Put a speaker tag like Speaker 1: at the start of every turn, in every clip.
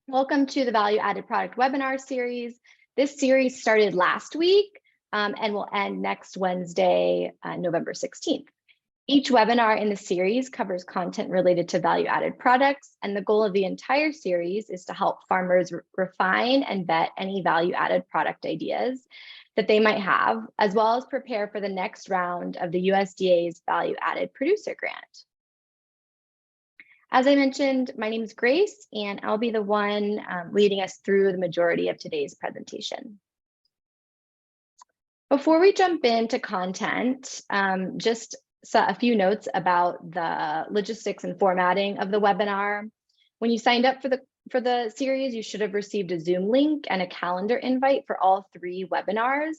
Speaker 1: Welcome to the Value Added Product webinar series. This series started last week and will end next Wednesday, November 16th. Each webinar in the series covers content related to value-added products, and the goal of the entire series is to help farmers refine and vet any value-added product ideas that they might have, as well as prepare for the next round of the USDA's Value-Added Producer Grant. As I mentioned, my name is Grace, and I'll be the one leading us through the majority of today's presentation. Before we jump into content, just a few notes about the logistics and formatting of the webinar. When you signed up for the series, you should have received a Zoom link and a calendar invite for all 3 webinars,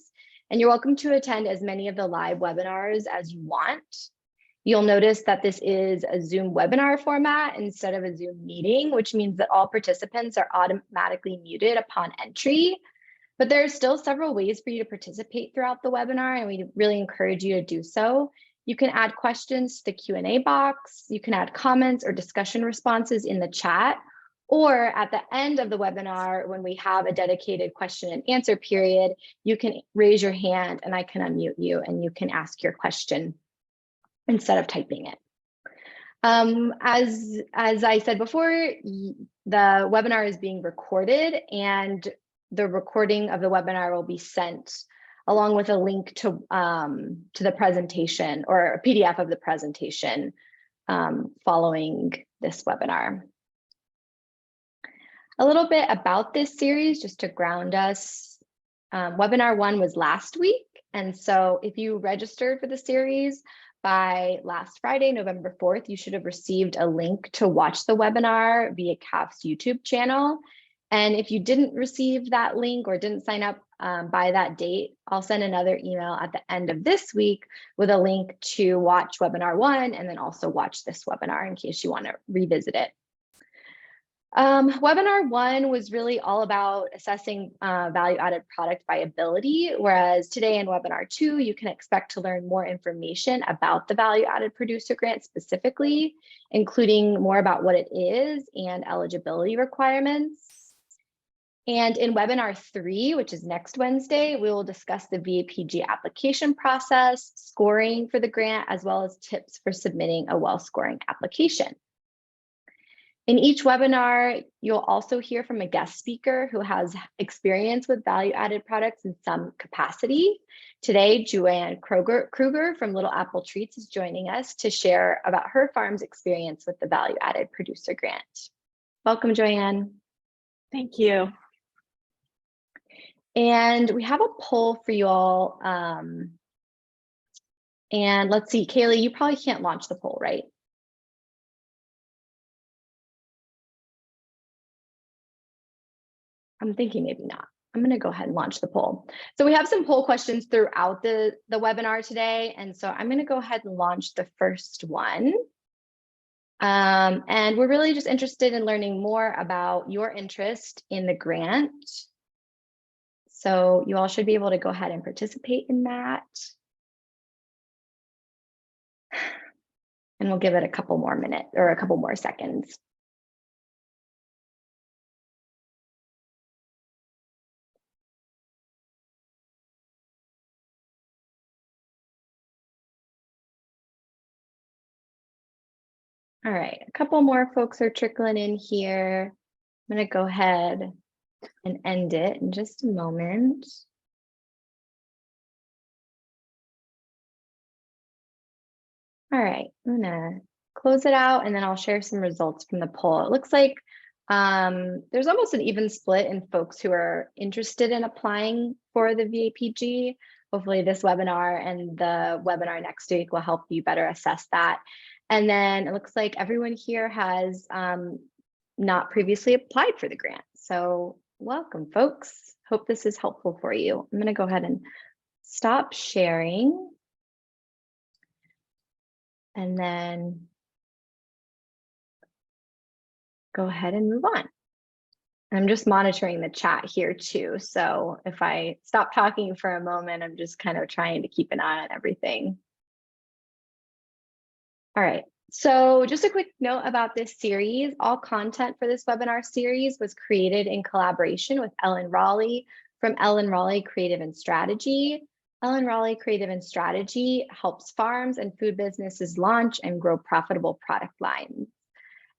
Speaker 1: and you're welcome to attend as many of the live webinars as you want. You'll notice that this is a Zoom webinar format instead of a Zoom meeting, which means that all participants are automatically muted upon entry. But there are still several ways for you to participate throughout the webinar, and we really encourage you to do so. You can add questions to the Q&A box, you can add comments or discussion responses in the chat, or at the end of the webinar, when we have a dedicated question and answer period, you can raise your hand and I can unmute you and you can ask your question instead of typing it. As I said before, the webinar is being recorded, and the recording of the webinar will be sent along with a link to the presentation, or a PDF of the presentation following this webinar. A little bit about this series, just to ground us. Webinar 1 was last week, and so if you registered for the series by last Friday, November 4th, you should have received a link to watch the webinar via CAFF's YouTube channel. And if you didn't receive that link or didn't sign up by that date, I'll send another email at the end of this week with a link to watch webinar 1 and then also watch this webinar in case you want to revisit it. Webinar 1 was really all about assessing value-added product viability, whereas today in webinar 2, you can expect to learn more information about the value-added producer grant specifically, including more about what it is and eligibility requirements. And in webinar 3, which is next Wednesday, we will discuss the VAPG application process, scoring for the grant, as well as tips for submitting a well-scoring application. In each webinar, you'll also hear from a guest speaker who has experience with value-added products in some capacity. Today, Joanne Kruger from Little Apple Treats is joining us to share about her farm's experience with the value-added producer grant. Welcome, Joanne.
Speaker 2: Thank you.
Speaker 1: And we have a poll for you all. And let's see, Kaylee, you probably can't launch the poll, right? I'm thinking maybe not. I'm going to go ahead and launch the poll. So we have some poll questions throughout the webinar today. And so I'm going to go ahead and launch the first one. And we're really just interested in learning more about your interest in the grant. So you all should be able to go ahead and participate in that. And we'll give it a couple more minutes or a couple more seconds. All right, a couple more folks are trickling in here. I'm going to go ahead and end it in just a moment. All right, I'm going to close it out and then I'll share some results from the poll. It looks like there's almost an even split in folks who are interested in applying for the VAPG. Hopefully this webinar and the webinar next week will help you better assess that. And then it looks like everyone here has not previously applied for the grant. So welcome, folks. Hope this is helpful for you. I'm going to go ahead and stop sharing. And then go ahead and move on. I'm just monitoring the chat here too. So if I stop talking for a moment, I'm just kind of trying to keep an eye on everything. All right, So just a quick note about this series. All content for this webinar series was created in collaboration with Ellen Rawley from Ellen Rawley Creative and Strategy. Ellen Rawley Creative and Strategy helps farms and food businesses launch and grow profitable product lines.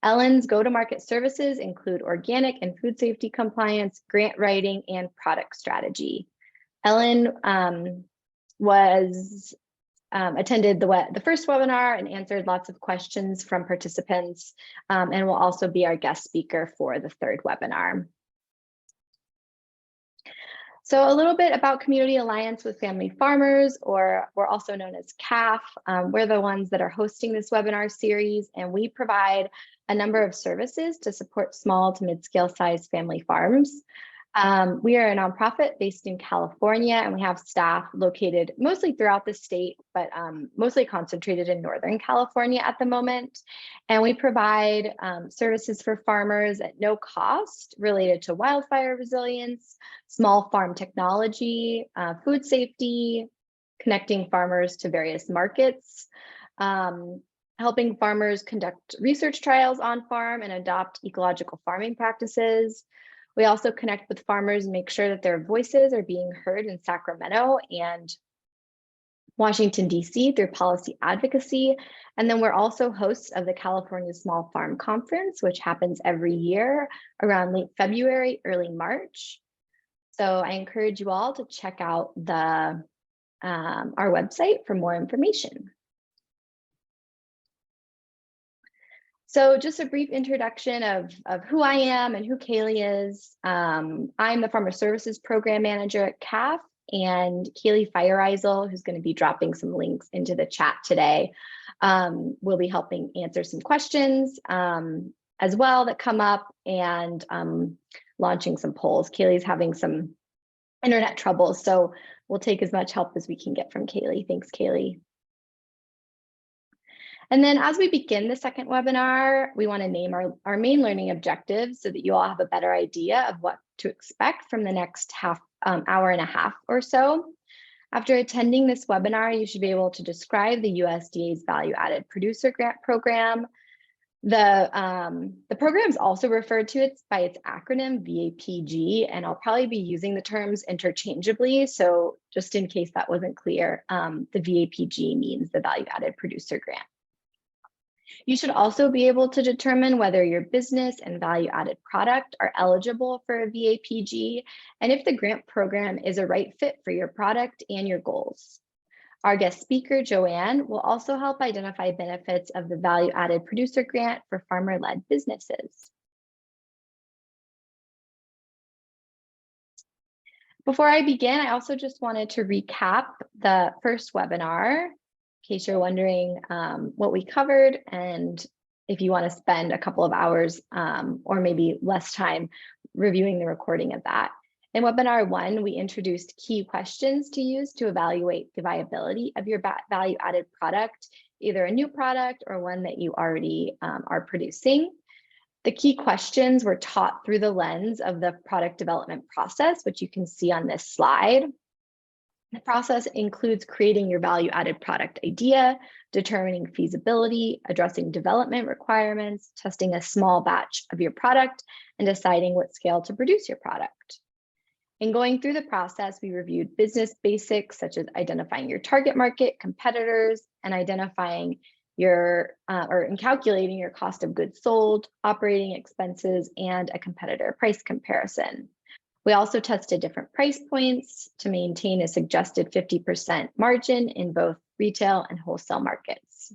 Speaker 1: Ellen's go-to-market services include organic and food safety compliance, grant writing, and product strategy. Ellen attended the first webinar and answered lots of questions from participants, and will also be our guest speaker for the third webinar. So a little bit about Community Alliance with Family Farmers, or we're also known as CAFF. We're the ones that are hosting this webinar series, and we provide a number of services to support small to mid-scale size family farms. We are a nonprofit based in California, and we have staff located mostly throughout the state, but mostly concentrated in Northern California at the moment. And we provide services for farmers at no cost related to wildfire resilience, small farm technology, food safety, connecting farmers to various markets, helping farmers conduct research trials on farm and adopt ecological farming practices. We also connect with farmers and make sure that their voices are being heard in Sacramento and Washington, D.C. through policy advocacy. And then we're also hosts of the California Small Farm Conference, which happens every year around late February, early March. So I encourage you all to check out our website for more information. So just a brief introduction of who I am and who Kaylee is. I'm the Farmer Services Program Manager at CAFF, and Kaylee Feiereisel, who's going to be dropping some links into the chat today, will be helping answer some questions as well that come up, and launching some polls. Kaylee's having some internet troubles, so we'll take as much help as we can get from Kaylee. Thanks, Kaylee. And then as we begin the second webinar, we want to name our main learning objectives so that you all have a better idea of what to expect from the next hour and a half or so. After attending this webinar, you should be able to describe the USDA's Value-Added Producer Grant Program. The program is also referred to by its acronym VAPG, and I'll probably be using the terms interchangeably. So just in case that wasn't clear, the VAPG means the Value-Added Producer Grant. You should also be able to determine whether your business and value-added product are eligible for a VAPG, and if the grant program is a right fit for your product and your goals. Our guest speaker, Joanne, will also help identify benefits of the Value-Added Producer Grant for farmer-led businesses. Before I begin, I also just wanted to recap the first webinar, in case you're wondering what we covered, and if you want to spend a couple of hours or maybe less time reviewing the recording of that. In webinar 1, we introduced key questions to use to evaluate the viability of your value-added product, either a new product or one that you already are producing. The key questions were taught through the lens of the product development process, which you can see on this slide. The process includes creating your value-added product idea, determining feasibility, addressing development requirements, testing a small batch of your product, and deciding what scale to produce your product. In going through the process, we reviewed business basics such as identifying your target market, competitors, and identifying and calculating your cost of goods sold, operating expenses, and a competitor price comparison. We also tested different price points to maintain a suggested 50% margin in both retail and wholesale markets.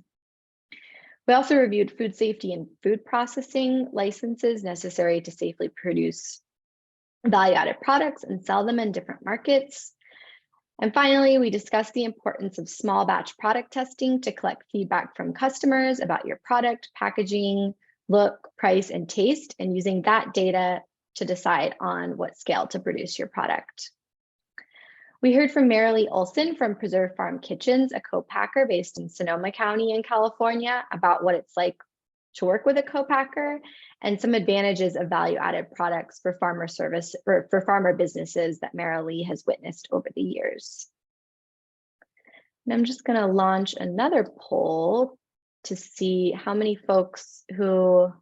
Speaker 1: We also reviewed food safety and food processing licenses necessary to safely produce value-added products and sell them in different markets. And finally, we discussed the importance of small batch product testing to collect feedback from customers about your product, packaging, look, price, and taste, and using that data to decide on what scale to produce your product. We heard from Marilee Olson from Preserve Farm Kitchens, a co-packer based in Sonoma County in California, about what it's like to work with a co-packer and some advantages of value-added products for farmer service or for farmer businesses that Marilee has witnessed over the years. And I'm just going to launch another poll to see how many folks who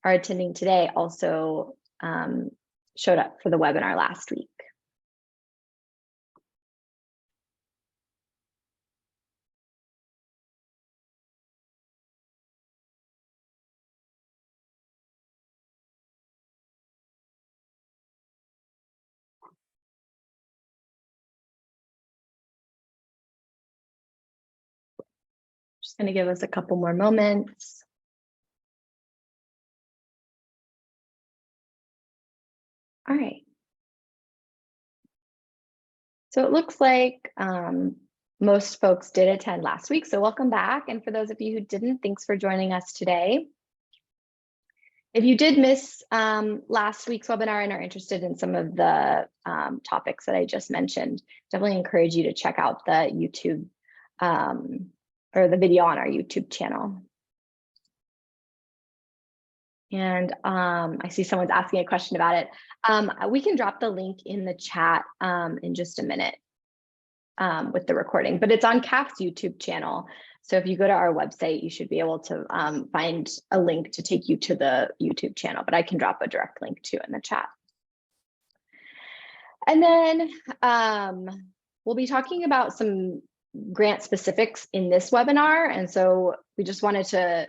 Speaker 1: are attending today also showed up for the webinar last week. Just going to give us a couple more moments. All right. So it looks like most folks did attend last week, so welcome back. And for those of you who didn't, thanks for joining us today. If you did miss last week's webinar and are interested in some of the topics that I just mentioned, definitely encourage you to check out the YouTube or the video on our YouTube channel. And I see someone's asking a question about it. We can drop the link in the chat in just a minute with the recording, but it's on CAFF's YouTube channel. So if you go to our website, you should be able to find a link to take you to the YouTube channel, but I can drop a direct link too in the chat. And then we'll be talking about some grant specifics in this webinar. And so we just wanted to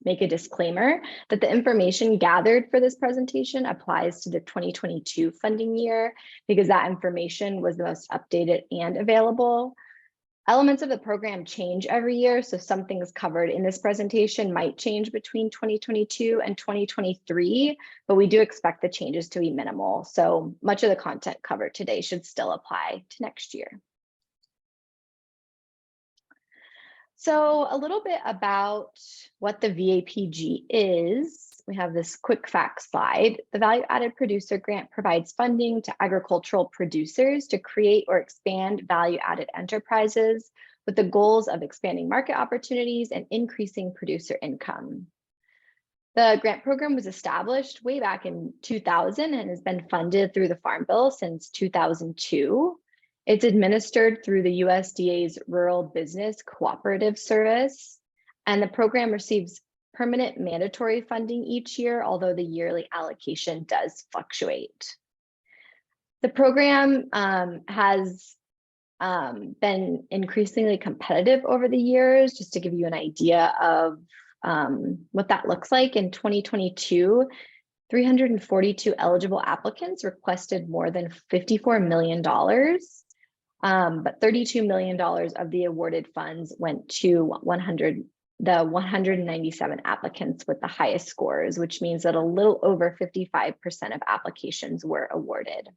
Speaker 1: make a disclaimer that the information gathered for this presentation applies to the 2022 funding year because that information was the most updated and available. Elements of the program change every year, so some things covered in this presentation might change between 2022 and 2023, but we do expect the changes to be minimal. So much of the content covered today should still apply to next year. So a little bit about what the VAPG is. We have this quick facts slide. The Value Added Producer Grant provides funding to agricultural producers to create or expand value-added enterprises with the goals of expanding market opportunities and increasing producer income. The grant program was established way back in 2000 and has been funded through the Farm Bill since 2002. It's administered through the USDA's Rural Business Cooperative Service, and the program receives permanent mandatory funding each year, although the yearly allocation does fluctuate. The program has been increasingly competitive over the years. Just to give you an idea of what that looks like, in 2022, 342 eligible applicants requested more than $54 million. But $32 million of the awarded funds went to the 197 applicants with the highest scores, which means that a little over 55% of applications were awarded.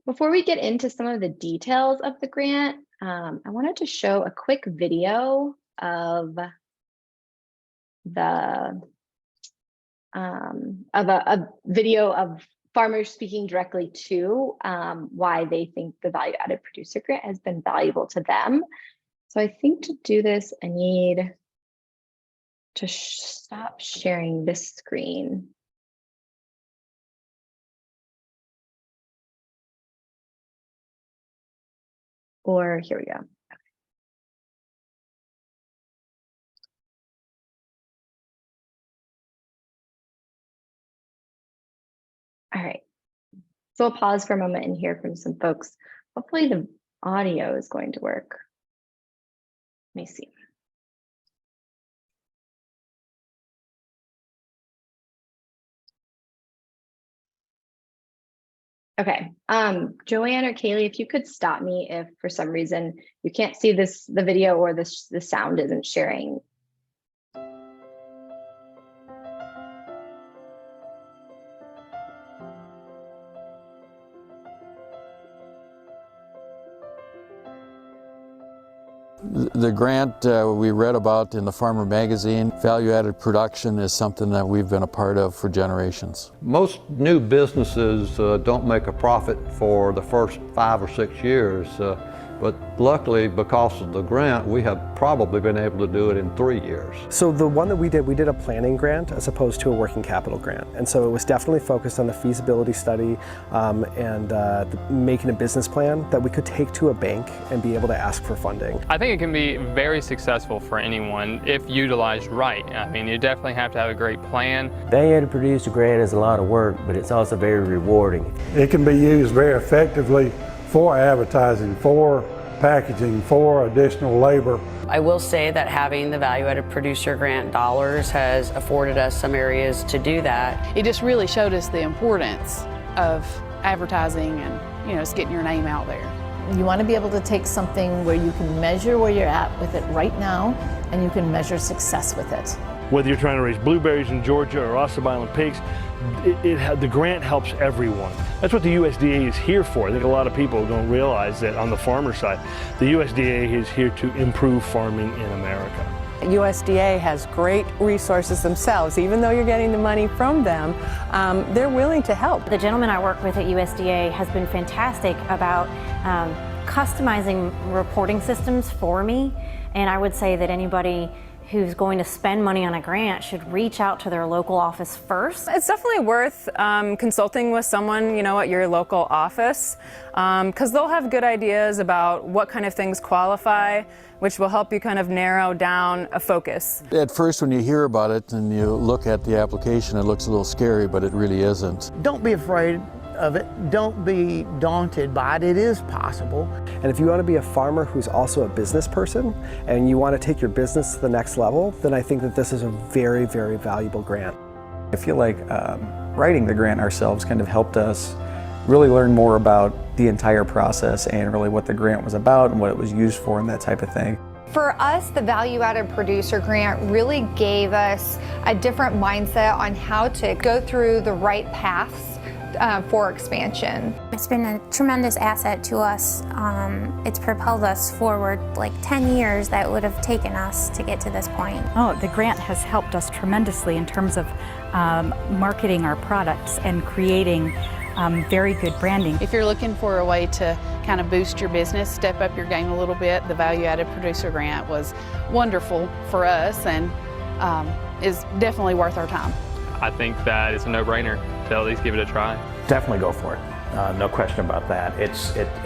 Speaker 1: Before we get into some of the details of the grant, I wanted to show a quick video of a video of farmers speaking directly to why they think the Value Added Producer Grant has been valuable to them. So I think to do this, I need to stop sharing this screen. Or here we go. All right, so we'll pause for a moment and hear from some folks. Hopefully the audio is going to work. Let me see. Okay, Joanne or Kaylee, if you could stop me if for some reason you can't see the video or the sound isn't sharing.
Speaker 2: The grant we read about in the Farmer magazine, value-added production, is something that we've been a part of for generations.
Speaker 3: Most new businesses don't make a profit for the first 5 or 6 years, But luckily, because of the grant, we have probably been able to do it in 3 years.
Speaker 4: So the one that we did a planning grant as opposed to a working capital grant. And so it was definitely focused on the feasibility study and making a business plan that we could take to a bank and be able to ask for funding.
Speaker 5: I think it can be very successful for anyone if utilized right. I mean, you definitely have to have a great plan.
Speaker 6: Value-added producer grant is a lot of work, but it's also very rewarding.
Speaker 7: It can be used very effectively for advertising, for packaging, for additional labor.
Speaker 8: I will say that having the value-added producer grant dollars has afforded us some areas to do that.
Speaker 9: It just really showed us the importance of advertising and, you know, just getting your name out there.
Speaker 10: You want to be able to take something where you can measure where you're at with it right now, and you can measure success with it.
Speaker 11: Whether you're trying to raise blueberries in Georgia or Ossabaw Island pigs, the grant helps everyone. That's what the USDA is here for. I think a lot of people don't realize that on the farmer side, the USDA is here to improve farming in America.
Speaker 12: USDA has great resources themselves. Even though you're getting the money from them, they're willing to help.
Speaker 13: The gentleman I work with at USDA has been fantastic about customizing reporting systems for me, and I would say that anybody who's going to spend money on a grant should reach out to their local office first.
Speaker 12: It's definitely worth consulting with someone, you know, at your local office, because they'll have good ideas about what kind of things qualify, which will help you kind of narrow down a focus.
Speaker 2: At first, when you hear about it and you look at the application, it looks a little scary, but it really isn't.
Speaker 14: Don't be afraid of it. Don't be daunted by it. It is possible.
Speaker 4: And if you want to be a farmer who's also a business person and you want to take your business to the next level, then I think that this is a very, very valuable grant.
Speaker 15: I feel like writing the grant ourselves kind of helped us really learn more about the entire process and really what the grant was about and what it was used for and that type of thing.
Speaker 16: For us, the value-added producer grant really gave us a different mindset on how to go through the right paths for expansion.
Speaker 13: It's been a tremendous asset to us. It's propelled us forward like 10 years that would have taken us to get to this point.
Speaker 17: Oh, the grant has helped us tremendously in terms of marketing our products and creating very good branding.
Speaker 9: If you're looking for a way to kind of boost your business, step up your game a little bit, the value-added producer grant was wonderful for us and is definitely worth our time.
Speaker 5: I think that it's a no-brainer to at least give it a try.
Speaker 6: Definitely go for it. No question about that.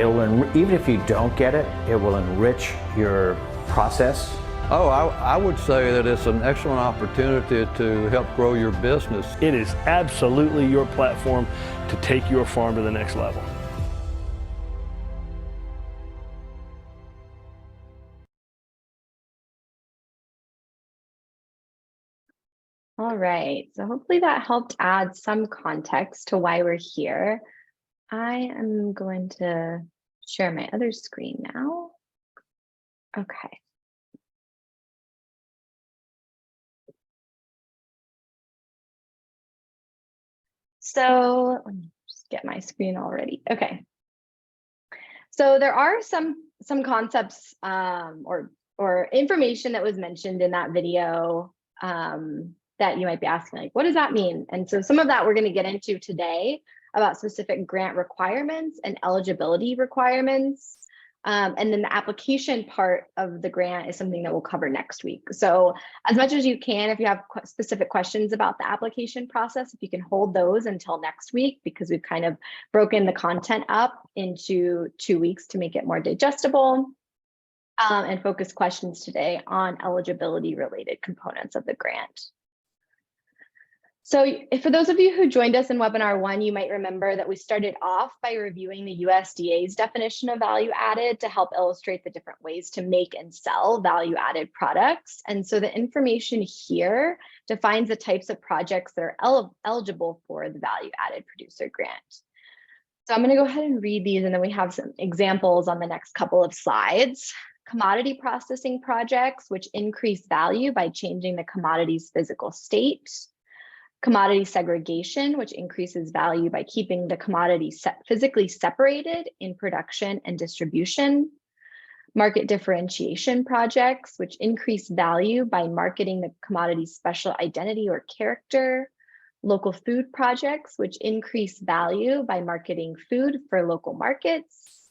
Speaker 6: Even if you don't get it, it will enrich your process.
Speaker 3: Oh, I would say that it's an excellent opportunity to help grow your business.
Speaker 11: It is absolutely your platform to take your farm to the next level.
Speaker 1: All right, so hopefully that helped add some context to why we're here. I am going to share my other screen now. Okay. So let me just get my screen all ready. Okay. So there are some concepts or information that was mentioned in that video that you might be asking, like, what does that mean? And so some of that we're going to get into today about specific grant requirements and eligibility requirements. And then the application part of the grant is something that we'll cover next week. So as much as you can, if you have specific questions about the application process, if you can hold those until next week, because we've kind of broken the content up into 2 weeks to make it more digestible, and focus questions today on eligibility related components of the grant. So for those of you who joined us in webinar 1, you might remember that we started off by reviewing the USDA's definition of value added to help illustrate the different ways to make and sell value added products. And so the information here defines the types of projects that are eligible for the value added producer grant. So I'm going to go ahead and read these, and then we have some examples on the next couple of slides. Commodity processing projects, which increase value by changing the commodity's physical state. Commodity segregation, which increases value by keeping the commodity physically separated in production and distribution. Market differentiation projects, which increase value by marketing the commodity's special identity or character. Local food projects, which increase value by marketing food for local markets.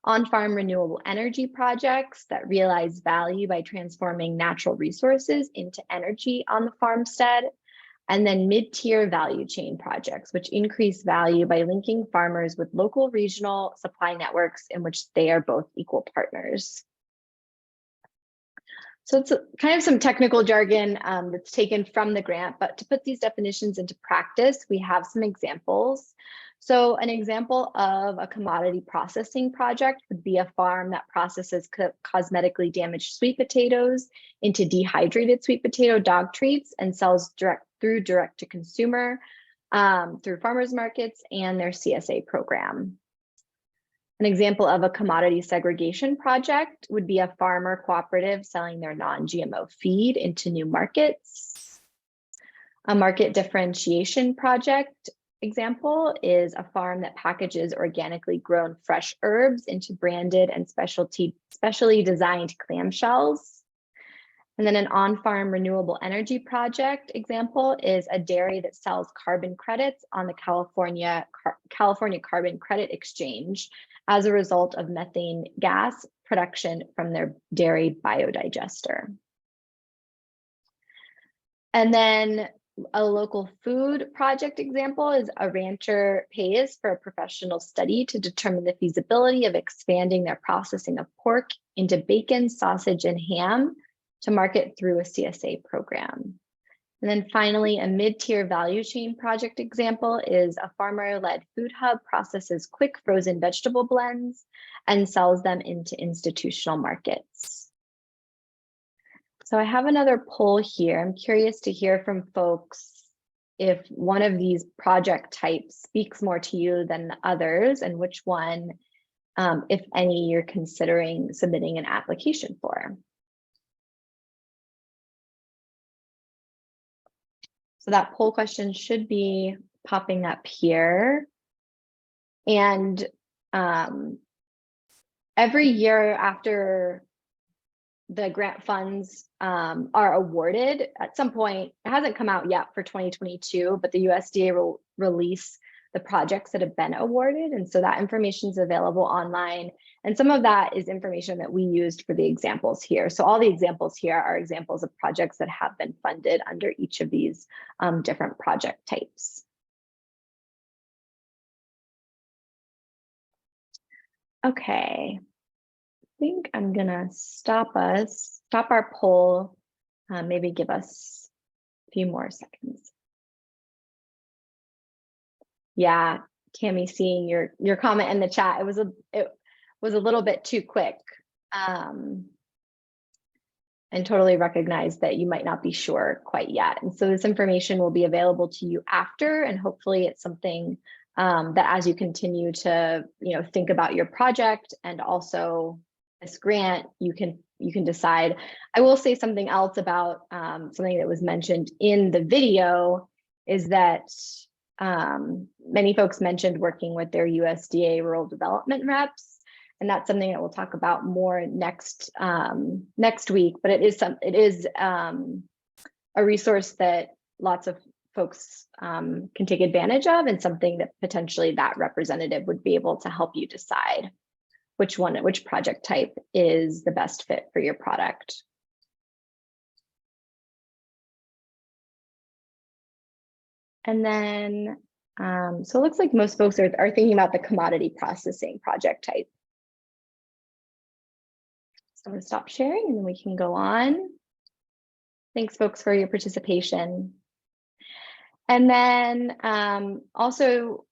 Speaker 1: on-farm renewable energy projects that realize value by transforming natural resources into energy on the farmstead, and then mid-tier value chain projects, which increase value by linking farmers with local regional supply networks in which they are both equal partners. So it's kind of some technical jargon that's taken from the grant, but to put these definitions into practice, we have some examples. So an example of a commodity processing project would be a farm that processes cosmetically damaged sweet potatoes into dehydrated sweet potato dog treats and sells direct to consumer through farmers markets and their CSA program. An example of a commodity segregation project would be a farmer cooperative selling their non-GMO feed into new markets. A market differentiation project example is a farm that packages organically grown fresh herbs into branded and specially designed clamshells. And then an on-farm renewable energy project example is a dairy that sells carbon credits on the California Carbon Credit Exchange as a result of methane gas production from their dairy biodigester. And then a local food project example is a rancher pays for a professional study to determine the feasibility of expanding their processing of pork into bacon, sausage, and ham to market through a CSA program. And then finally, a mid-tier value chain project example is a farmer-led food hub processes quick frozen vegetable blends and sells them into institutional markets. So I have another poll here. I'm curious to hear from folks if one of these project types speaks more to you than the others, and which one, if any, you're considering submitting an application for. So that poll question should be popping up here. And every year after the grant funds are awarded, at some point, it hasn't come out yet for 2022, but the USDA will release the projects that have been awarded. And so that information is available online. And some of that is information that we used for the examples here. So all the examples here are examples of projects that have been funded under each of these different project types. Okay. I think I'm gonna stop our poll, maybe give us a few more seconds. Yeah, Tammy, seeing your comment in the chat, it was a little bit too quick, and totally recognize that you might not be sure quite yet. And so this information will be available to you after, and hopefully it's something that as you continue to think about your project and also this grant, you can decide. I will say something else about something that was mentioned in the video is that many folks mentioned working with their USDA rural development reps, and that's something that we'll talk about more next week. But it is a resource that lots of folks can take advantage of, and something that potentially that representative would be able to help you decide which project type is the best fit for your product. And then, so it looks like most folks are thinking about the commodity processing project type. So I'm going to stop sharing and then we can go on. Thanks, folks, for your participation. And then also,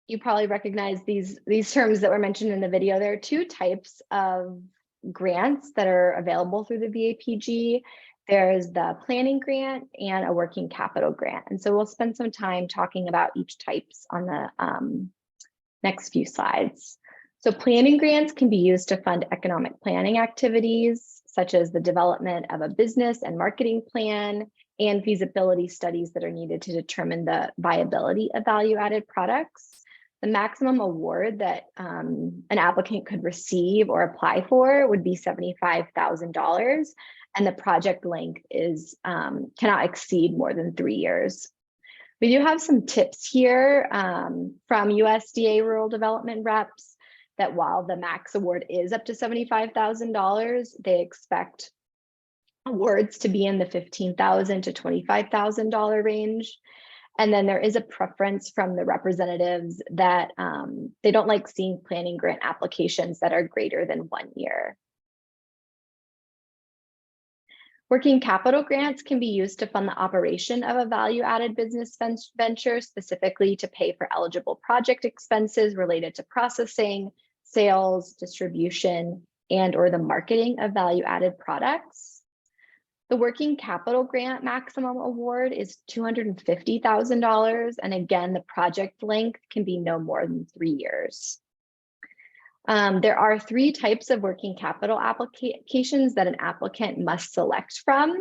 Speaker 1: you probably recognize these terms that were mentioned in the video. There are two types of grants that are available through the VAPG. There's the planning grant and a working capital grant. And so we'll spend some time talking about each types on the next few slides. So planning grants can be used to fund economic planning activities, such as the development of a business and marketing plan and feasibility studies that are needed to determine the viability of value-added products. The maximum award that an applicant could receive or apply for would be $75,000, and the project length is cannot exceed more than 3 years. We do have some tips here from USDA rural development reps that while the max award is up to $75,000, they expect awards to be in the $15,000 to $25,000 range. And then there is a preference from the representatives that they don't like seeing planning grant applications that are greater than 1 year. Working capital grants can be used to fund the operation of a value-added business venture, specifically to pay for eligible project expenses related to processing, sales, distribution, and/or the marketing of value-added products. The working capital grant maximum award is $250,000, and again, the project length can be no more than 3 years. There are 3 types of working capital applications that an applicant must select from.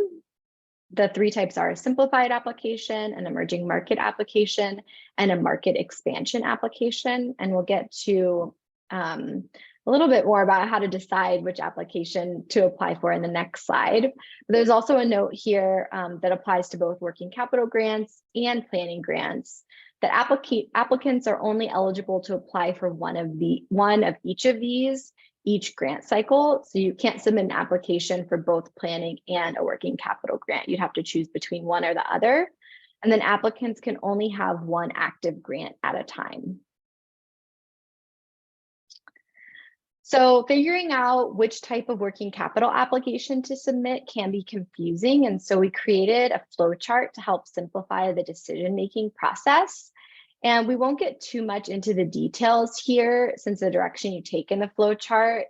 Speaker 1: The 3 types are a simplified application, an emerging market application, and a market expansion application. And we'll get to a little bit more about how to decide which application to apply for in the next slide. But there's also a note here that applies to both working capital grants and planning grants, that applicants are only eligible to apply for one of each of these each grant cycle. So you can't submit an application for both planning and a working capital grant. You'd have to choose between one or the other. And then applicants can only have one active grant at a time. So figuring out which type of working capital application to submit can be confusing. And so we created a flow chart to help simplify the decision-making process. And we won't get too much into the details here, since the direction you take in the flow chart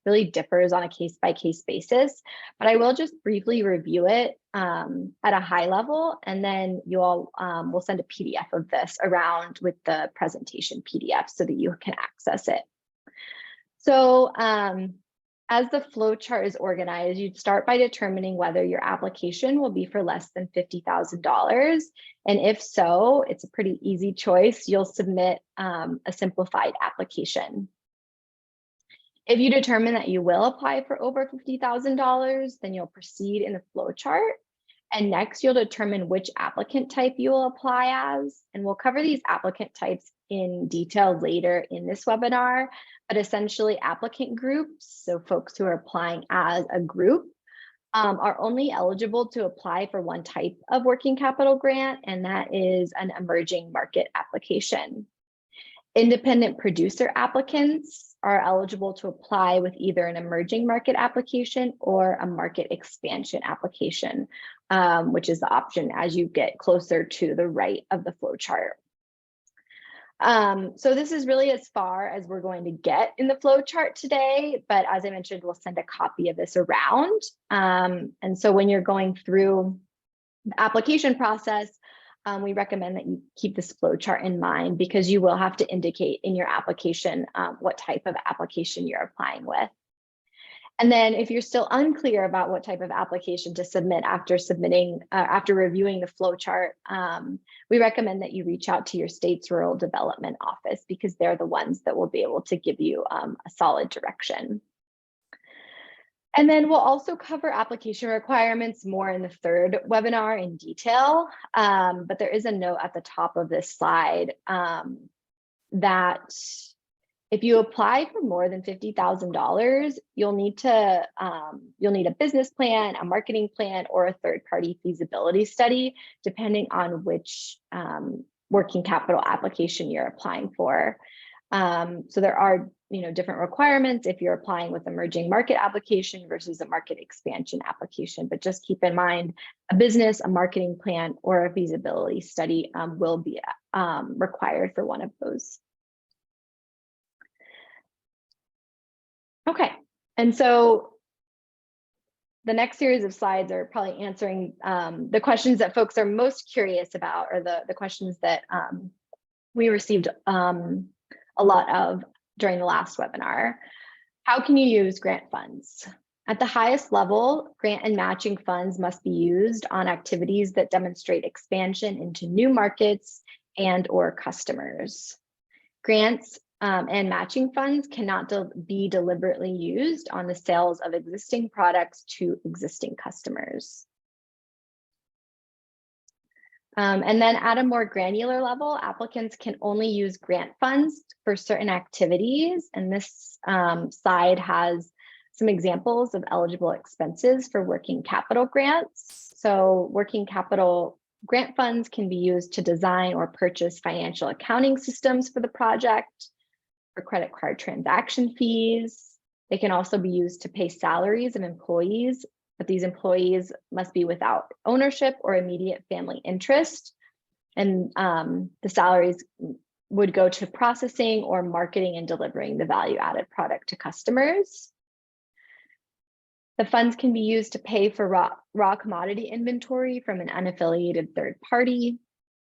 Speaker 1: really differs on a case-by-case basis. But I will just briefly review it at a high level, and then you all will send a PDF of this around with the presentation PDF so that you can access it. So as the flow chart is organized, you'd start by determining whether your application will be for less than $50,000. And if so, it's a pretty easy choice. You'll submit a simplified application. If you determine that you will apply for over $50,000, then you'll proceed in the flow chart. And next, you'll determine which applicant type you will apply as. And we'll cover these applicant types in detail later in this webinar. But essentially, applicant groups, so folks who are applying as a group, are only eligible to apply for one type of working capital grant, and that is an emerging market application. Independent producer applicants are eligible to apply with either an emerging market application or a market expansion application, which is the option as you get closer to the right of the flow chart. So this is really as far as we're going to get in the flow chart today, but as I mentioned, we'll send a copy of this around. And so when you're going through the application process, we recommend that you keep this flow chart in mind, because you will have to indicate in your application what type of application you're applying with. And then if you're still unclear about what type of application to submit after reviewing the flow chart, we recommend that you reach out to your state's rural development office, because they're the ones that will be able to give you a solid direction. And then we'll also cover application requirements more in the third webinar in detail, but there is a note at the top of this slide that if you apply for more than $50,000, you'll need a business plan, a marketing plan, or a third-party feasibility study, depending on which working capital application you're applying for. So there are different requirements if you're applying with emerging market application versus a market expansion application. But just keep in mind, a business, a marketing plan, or a feasibility study will be required for one of those. Okay, and so the next series of slides are probably answering the questions that folks are most curious about, or the questions that we received a lot of during the last webinar. How can you use grant funds? At the highest level, grant and matching funds must be used on activities that demonstrate expansion into new markets and/or customers. Grants and matching funds cannot be deliberately used on the sales of existing products to existing customers. And then at a more granular level, applicants can only use grant funds for certain activities. And this slide has some examples of eligible expenses for working capital grants. So working capital grant funds can be used to design or purchase financial accounting systems for the project, for credit card transaction fees. They can also be used to pay salaries of employees, but these employees must be without ownership or immediate family interest. And the salaries would go to processing or marketing and delivering the value-added product to customers. The funds can be used to pay for raw commodity inventory from an unaffiliated third party.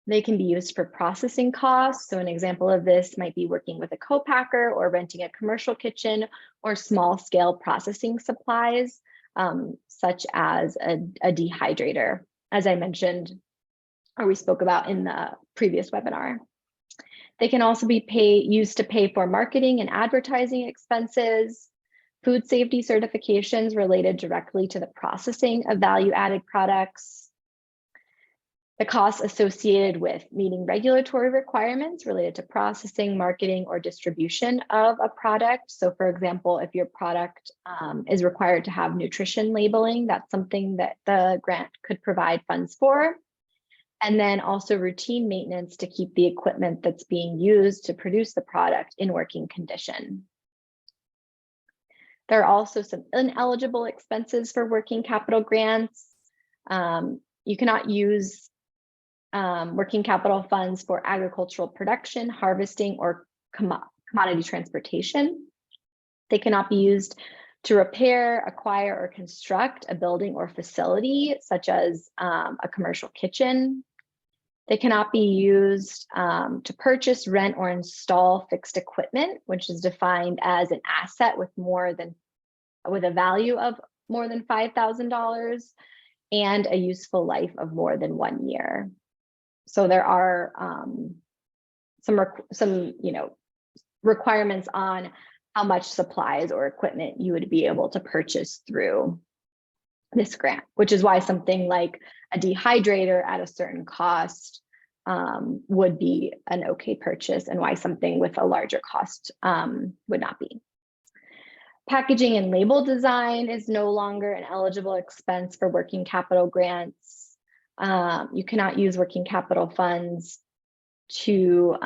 Speaker 1: They can be used for processing costs. So an example of this might be working with a co-packer or renting a commercial kitchen or small scale processing supplies, such as a dehydrator, as I mentioned, or we spoke about in the previous webinar. They can also be used to pay for marketing and advertising expenses, food safety certifications related directly to the processing of value-added products, the costs associated with meeting regulatory requirements related to processing, marketing, or distribution of a product. So for example, if your product is required to have nutrition labeling, that's something that the grant could provide funds for. And then also routine maintenance to keep the equipment that's being used to produce the product in working condition. There are also some ineligible expenses for working capital grants. You cannot use working capital funds for agricultural production, harvesting, or commodity transportation. They cannot be used to repair, acquire, or construct a building or facility, such as a commercial kitchen. They cannot be used to purchase, rent, or install fixed equipment, which is defined as an asset with a value of more than $5,000 and a useful life of more than 1 year. So there are some requirements on how much supplies or equipment you would be able to purchase through this grant, which is why something like a dehydrator at a certain cost would be an okay purchase, and why something with a larger cost would not be. Packaging and label design is no longer an eligible expense for working capital grants. You cannot use working capital funds to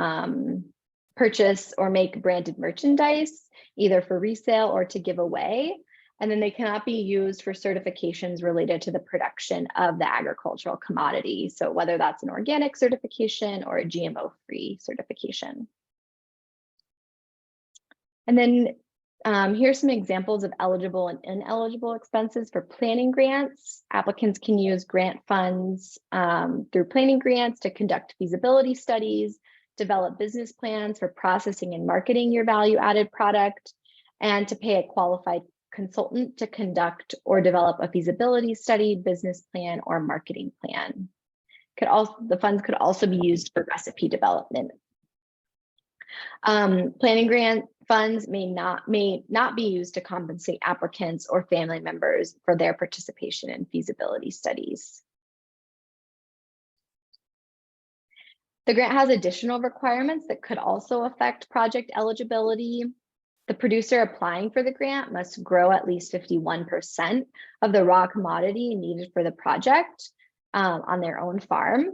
Speaker 1: purchase or make branded merchandise, either for resale or to give away. And then they cannot be used for certifications related to the production of the agricultural commodity. So whether that's an organic certification or a GMO-free certification. And then here's some examples of eligible and ineligible expenses for planning grants. Applicants can use grant funds through planning grants to conduct feasibility studies, develop business plans for processing and marketing your value-added product, and to pay a qualified consultant to conduct or develop a feasibility study, business plan, or marketing plan. The funds could also be used for recipe development. Planning grant funds may not be used to compensate applicants or family members for their participation in feasibility studies. The grant has additional requirements that could also affect project eligibility. The producer applying for the grant must grow at least 51% of the raw commodity needed for the project on their own farm.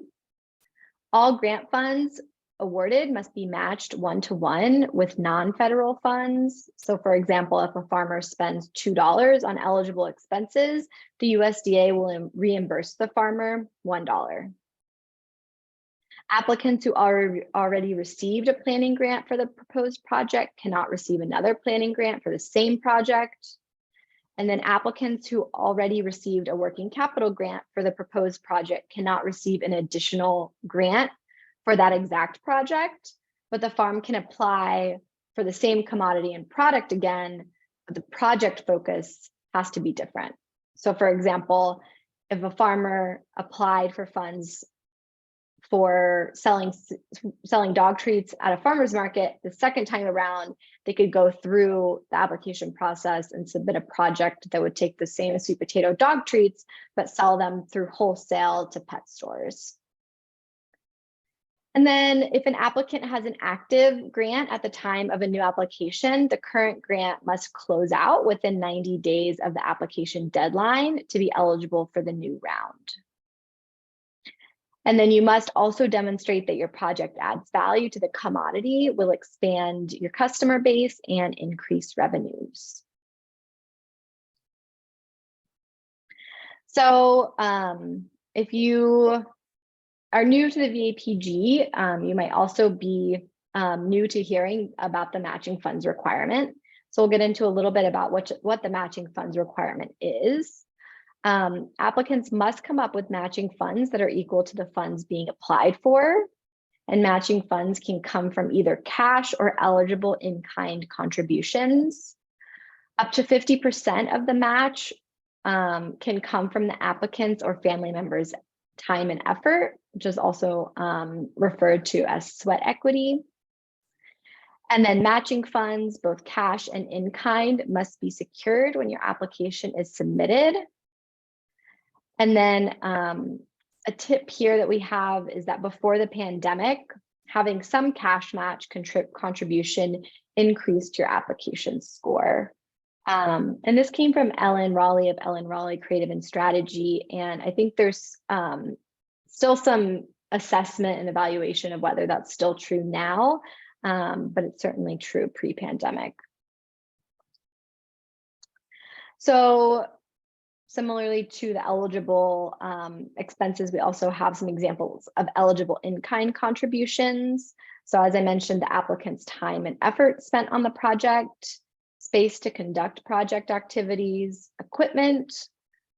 Speaker 1: All grant funds awarded must be matched 1-to-1 with non-federal funds. So for example, if a farmer spends $2 on eligible expenses, the USDA will reimburse the farmer $1. Applicants who already received a planning grant for the proposed project cannot receive another planning grant for the same project. And then applicants who already received a working capital grant for the proposed project cannot receive an additional grant for that exact project, but the farm can apply for the same commodity and product again, but the project focus has to be different. So for example, if a farmer applied for funds for selling dog treats at a farmer's market, the second time around, they could go through the application process and submit a project that would take the same sweet potato dog treats, but sell them through wholesale to pet stores. And then if an applicant has an active grant at the time of a new application, the current grant must close out within 90 days of the application deadline to be eligible for the new round. And then you must also demonstrate that your project adds value to the commodity, will expand your customer base, and increase revenues. So if you are new to the VAPG, you might also be new to hearing about the matching funds requirement. So we'll get into a little bit about what the matching funds requirement is. Applicants must come up with matching funds that are equal to the funds being applied for. And matching funds can come from either cash or eligible in-kind contributions. Up to 50% of the match can come from the applicant's or family members' time and effort, which is also referred to as sweat equity. And then matching funds, both cash and in-kind, must be secured when your application is submitted. And then a tip here that we have is that before the pandemic, having some cash match contribution increased your application score. And this came from Ellen Rawley of Ellen Rawley Creative and Strategy. And I think there's still some assessment and evaluation of whether that's still true now, but it's certainly true pre-pandemic. So similarly to the eligible expenses, we also have some examples of eligible in-kind contributions. So as I mentioned, the applicant's time and effort spent on the project, space to conduct project activities, equipment,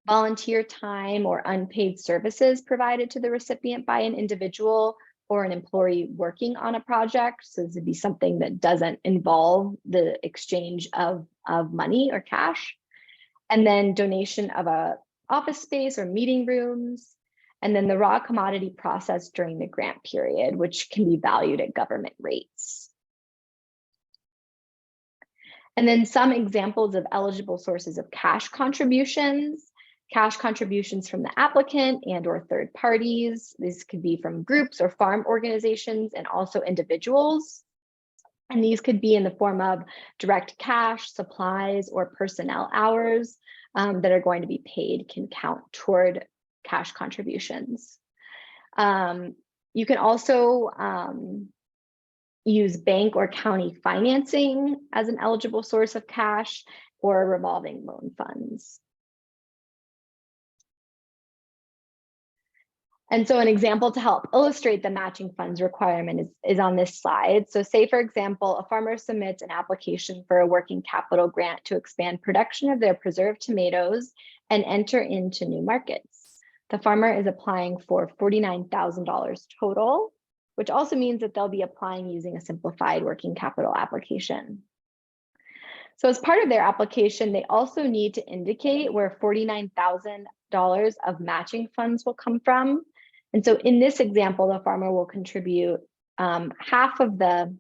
Speaker 1: volunteer time, or unpaid services provided to the recipient by an individual or an employee working on a project. So this would be something that doesn't involve the exchange of money or cash. And then donation of a office space or meeting rooms, and then the raw commodity process during the grant period, which can be valued at government rates. And then some examples of eligible sources of cash contributions from the applicant and or third parties. These could be from groups or farm organizations and also individuals. And these could be in the form of direct cash, supplies, or personnel hours that are going to be paid can count toward cash contributions. You can also use bank or county financing as an eligible source of cash or revolving loan funds. And so an example to help illustrate the matching funds requirement is on this slide. So say, for example, a farmer submits an application for a working capital grant to expand production of their preserved tomatoes and enter into new markets. The farmer is applying for $49,000 total, which also means that they'll be applying using a simplified working capital application. So as part of their application, they also need to indicate where $49,000 of matching funds will come from. And so in this example, the farmer will contribute half of the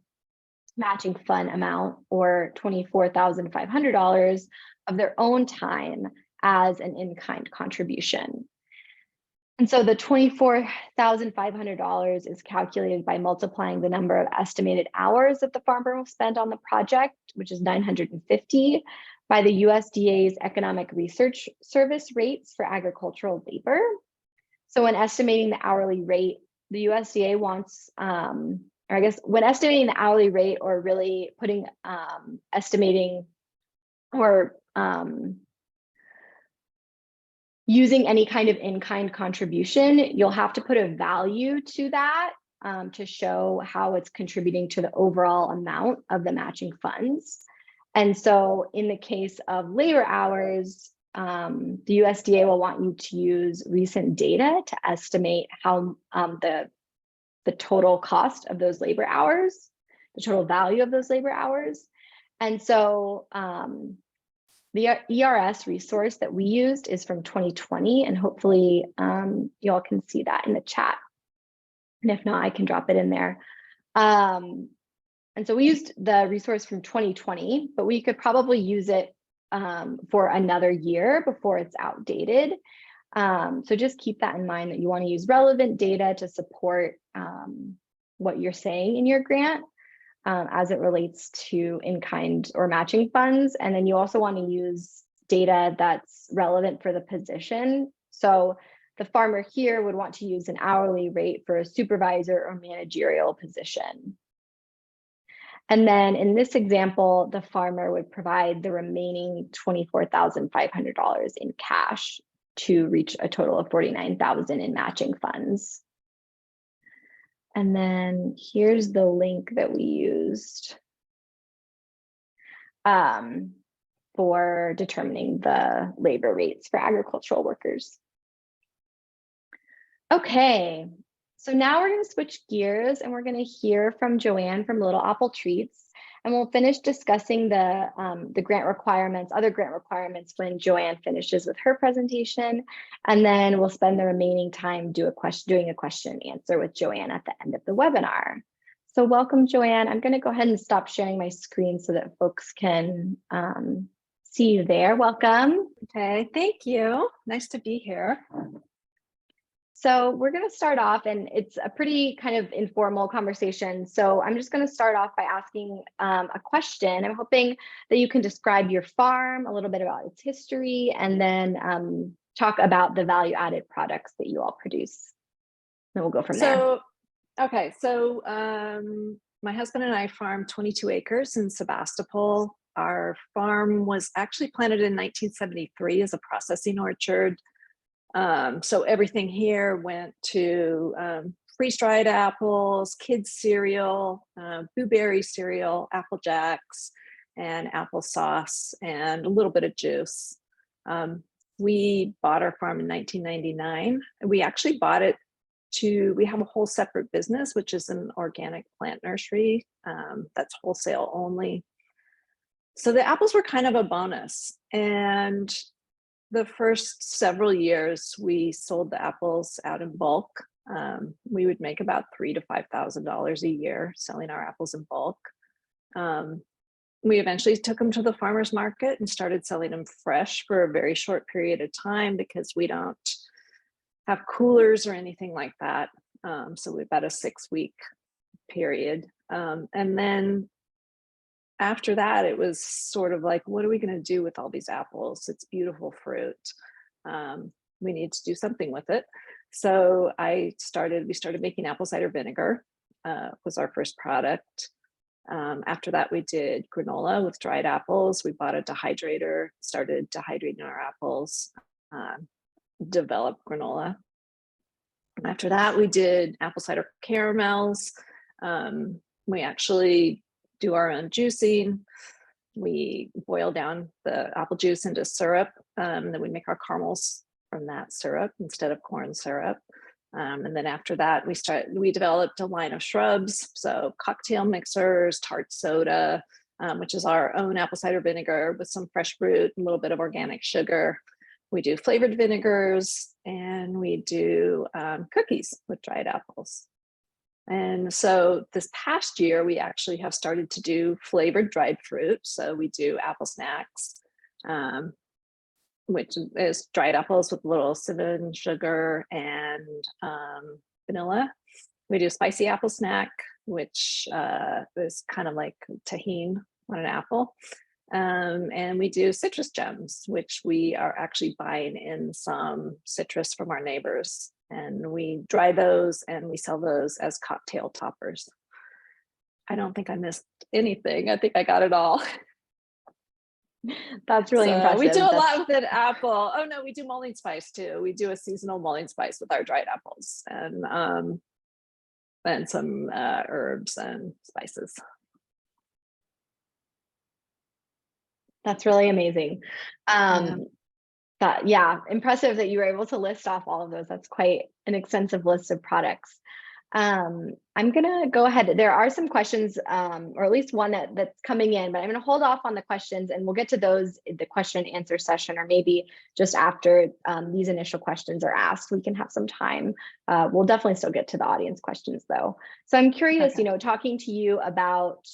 Speaker 1: matching fund amount, or $24,500 of their own time as an in-kind contribution. And so the $24,500 is calculated by multiplying the number of estimated hours that the farmer will spend on the project, which is 950, by the USDA's Economic Research Service rates for agricultural labor. So when estimating the hourly rate, the USDA wants, or I guess when estimating the hourly rate, or really putting estimating or using any kind of in-kind contribution, you'll have to put a value to that to show how it's contributing to the overall amount of the matching funds. And so in the case of labor hours, the USDA will want you to use recent data to estimate how the total cost of those labor hours, the total value of those labor hours. And so the ERS resource that we used is from 2020, and hopefully you all can see that in the chat. And if not, I can drop it in there. And so we used the resource from 2020, but we could probably use it for another year before it's outdated. So just keep that in mind, that you want to use relevant data to support what you're saying in your grant as it relates to in-kind or matching funds. And then you also want to use data that's relevant for the position. So the farmer here would want to use an hourly rate for a supervisor or managerial position. And then in this example, the farmer would provide the remaining $24,500 in cash to reach a total of $49,000 in matching funds. And then here's the link that we used for determining the labor rates for agricultural workers. Okay, so now we're going to switch gears and we're going to hear from Joanne from Little Apple Treats, and we'll finish discussing the grant requirements, other grant requirements, when Joanne finishes with her presentation, and then we'll spend the remaining time doing a question and answer with Joanne at the end of the webinar. So welcome, Joanne. I'm going to go ahead and stop sharing my screen so that folks can see you there. Welcome.
Speaker 18: Okay, thank you. Nice to be here.
Speaker 1: So we're going to start off, and it's a pretty kind of informal conversation. So I'm just going to start off by asking a question. I'm hoping that you can describe your farm, a little bit about its history, and then talk about the value-added products that you all produce. Then we'll go from there.
Speaker 18: Okay, so my husband and I farm 22 acres in Sebastopol. Our farm was actually planted in 1973 as a processing orchard. So everything here went to freeze-dried apples, kids cereal, blueberry cereal, Apple Jacks, and applesauce, and a little bit of juice. We bought our farm in 1999. We actually bought it we have a whole separate business, which is an organic plant nursery that's wholesale only. So the apples were kind of a bonus. And the first several years, we sold the apples out in bulk. We would make about $3,000 to $5,000 a year selling our apples in bulk. We eventually took them to the farmer's market and started selling them fresh for a very short period of time because we don't have coolers or anything like that. So we've got a 6-week period. And then after that, it was sort of like, what are we going to do with all these apples? It's beautiful fruit. We need to do something with it. So we started making apple cider vinegar, was our first product. After that, we did granola with dried apples. We bought a dehydrator, started dehydrating our apples, developed granola. After that, we did apple cider caramels. We actually do our own juicing. We boil down the apple juice into syrup, then we make our caramels from that syrup instead of corn syrup. And then after that, we developed a line of shrubs, so cocktail mixers, tart soda, which is our own apple cider vinegar with some fresh fruit, a little bit of organic sugar. We do flavored vinegars, and we do cookies with dried apples. And so this past year, we actually have started to do flavored dried fruit. So we do apple snacks, which is dried apples with a little cinnamon, sugar, and vanilla. We do spicy apple snack, which is kind of like tahini on an apple. And we do citrus gems, which we are actually buying in some citrus from our neighbors. And we dry those and we sell those as cocktail toppers. I don't think I missed anything. I think I got it all.
Speaker 1: That's really impressive.
Speaker 18: We do a lot with an apple. Oh no, we do mulling spice too. We do a seasonal mulling spice with our dried apples and some herbs and spices.
Speaker 1: That's really amazing. Yeah, impressive that you were able to list off all of those. That's quite an extensive list of products. I'm gonna go ahead. There are some questions, or at least one that's coming in, but I'm gonna hold off on the questions and we'll get to those in the question and answer session, or maybe just after these initial questions are asked, we can have some time. We'll definitely still get to the audience questions though. So I'm curious,
Speaker 18: Okay.
Speaker 1: Talking to you about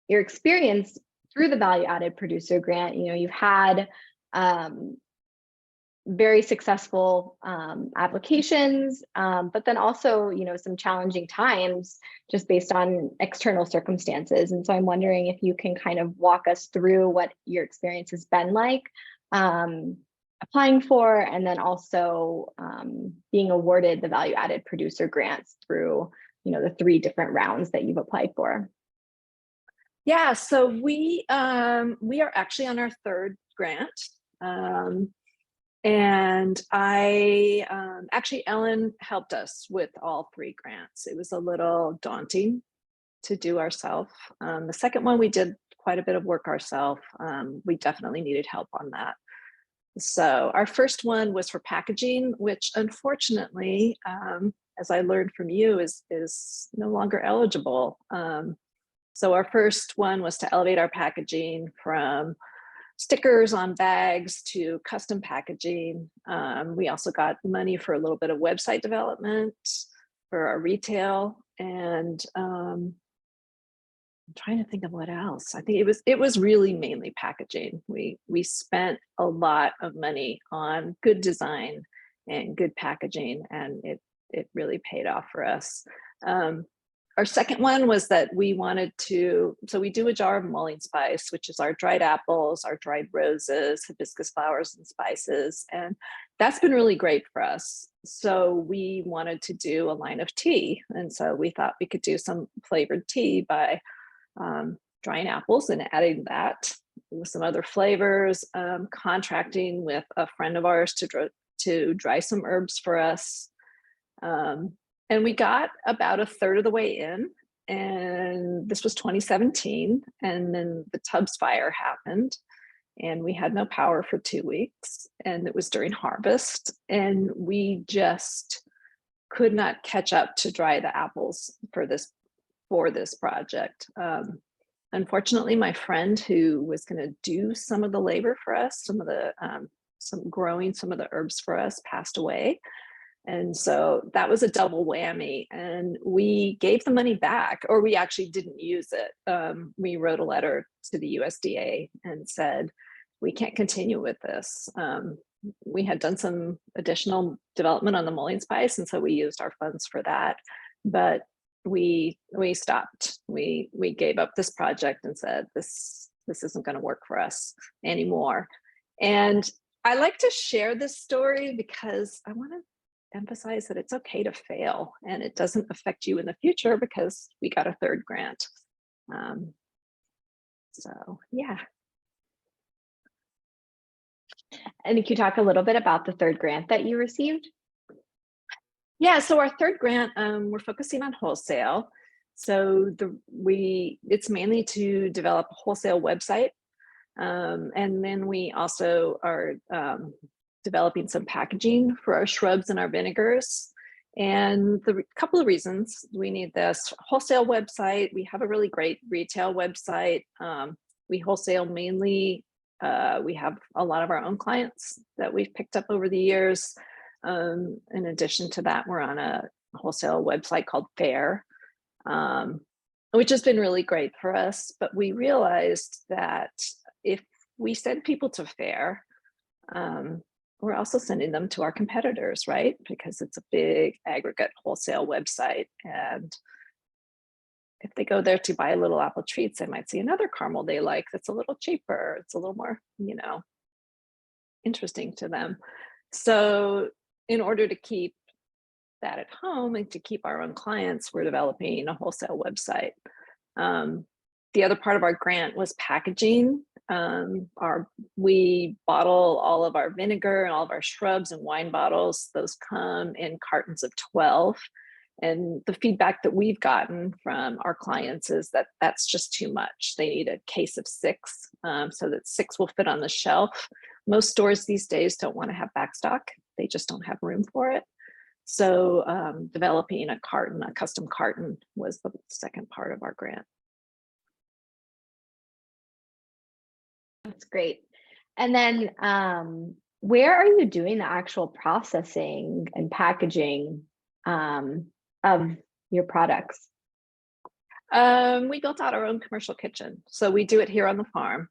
Speaker 1: your experience through the value added producer grant, you've had very successful applications, but then also, some challenging times just based on external circumstances. And so I'm wondering if you can kind of walk us through what your experience has been like applying for, and then also being awarded the value added producer grants through, the 3 different rounds that you've applied for.
Speaker 18: Yeah, so we are actually on our 3rd grant. And actually Ellen helped us with all 3 grants. It was a little daunting to do ourselves. The second one, we did quite a bit of work ourselves. We definitely needed help on that. So our first one was for packaging, which unfortunately, as I learned from you, is no longer eligible. So our first one was to elevate our packaging from stickers on bags to custom packaging. We also got money for a little bit of website development for our retail, and I'm trying to think of what else. I think it was really mainly packaging. We spent a lot of money on good design and good packaging, and it really paid off for us. Our second one was that we wanted to, so we do a jar of mulling spice, which is our dried apples, our dried roses, hibiscus flowers, and spices. And that's been really great for us. So we wanted to do a line of tea. And so we thought we could do some flavored tea by drying apples and adding that with some other flavors, contracting with a friend of ours to dry some herbs for us. And we got about a third of the way in, and this was 2017. And then the Tubbs fire happened, and we had no power for 2 weeks, and it was during harvest. And we just could not catch up to dry the apples for this project. Unfortunately, my friend who was going to do some of the labor for us, growing some of the herbs for us, passed away. And so that was a double whammy, and we gave the money back, or we actually didn't use it. We wrote a letter to the USDA and said, we can't continue with this. We had done some additional development on the mulling spice, and so we used our funds for that. But we stopped. We gave up this project and said, this isn't going to work for us anymore. And I like to share this story because I want to emphasize that it's okay to fail, and it doesn't affect you in the future because we got a 3rd grant. So yeah.
Speaker 1: And can you talk a little bit about the 3rd grant that you received?
Speaker 18: Yeah, so our 3rd grant, we're focusing on wholesale. So it's mainly to develop a wholesale website. And then we also are developing some packaging for our shrubs and our vinegars. And the couple of reasons we need this wholesale website: we have a really great retail website. We wholesale mainly. We have a lot of our own clients that we've picked up over the years. In addition to that, we're on a wholesale website called Fair, which has been really great for us. But we realized that if we send people to Fair, we're also sending them to our competitors, right? Because it's a big aggregate wholesale website. And if they go there to buy little apple treats, they might see another caramel they like that's a little cheaper. It's a little more, interesting to them. So in order to keep that at home and to keep our own clients, we're developing a wholesale website. The other part of our grant was packaging. We bottle all of our vinegar and all of our shrubs and wine bottles. Those come in cartons of 12. And the feedback that we've gotten from our clients is that that's just too much. They need a case of 6 so that 6 will fit on the shelf. Most stores these days don't want to have backstock. They just don't have room for it. So developing a custom carton was the second part of our grant.
Speaker 1: That's great. And then where are you doing the actual processing and packaging of your products?
Speaker 18: We built out our own commercial kitchen. So we do it here on the farm.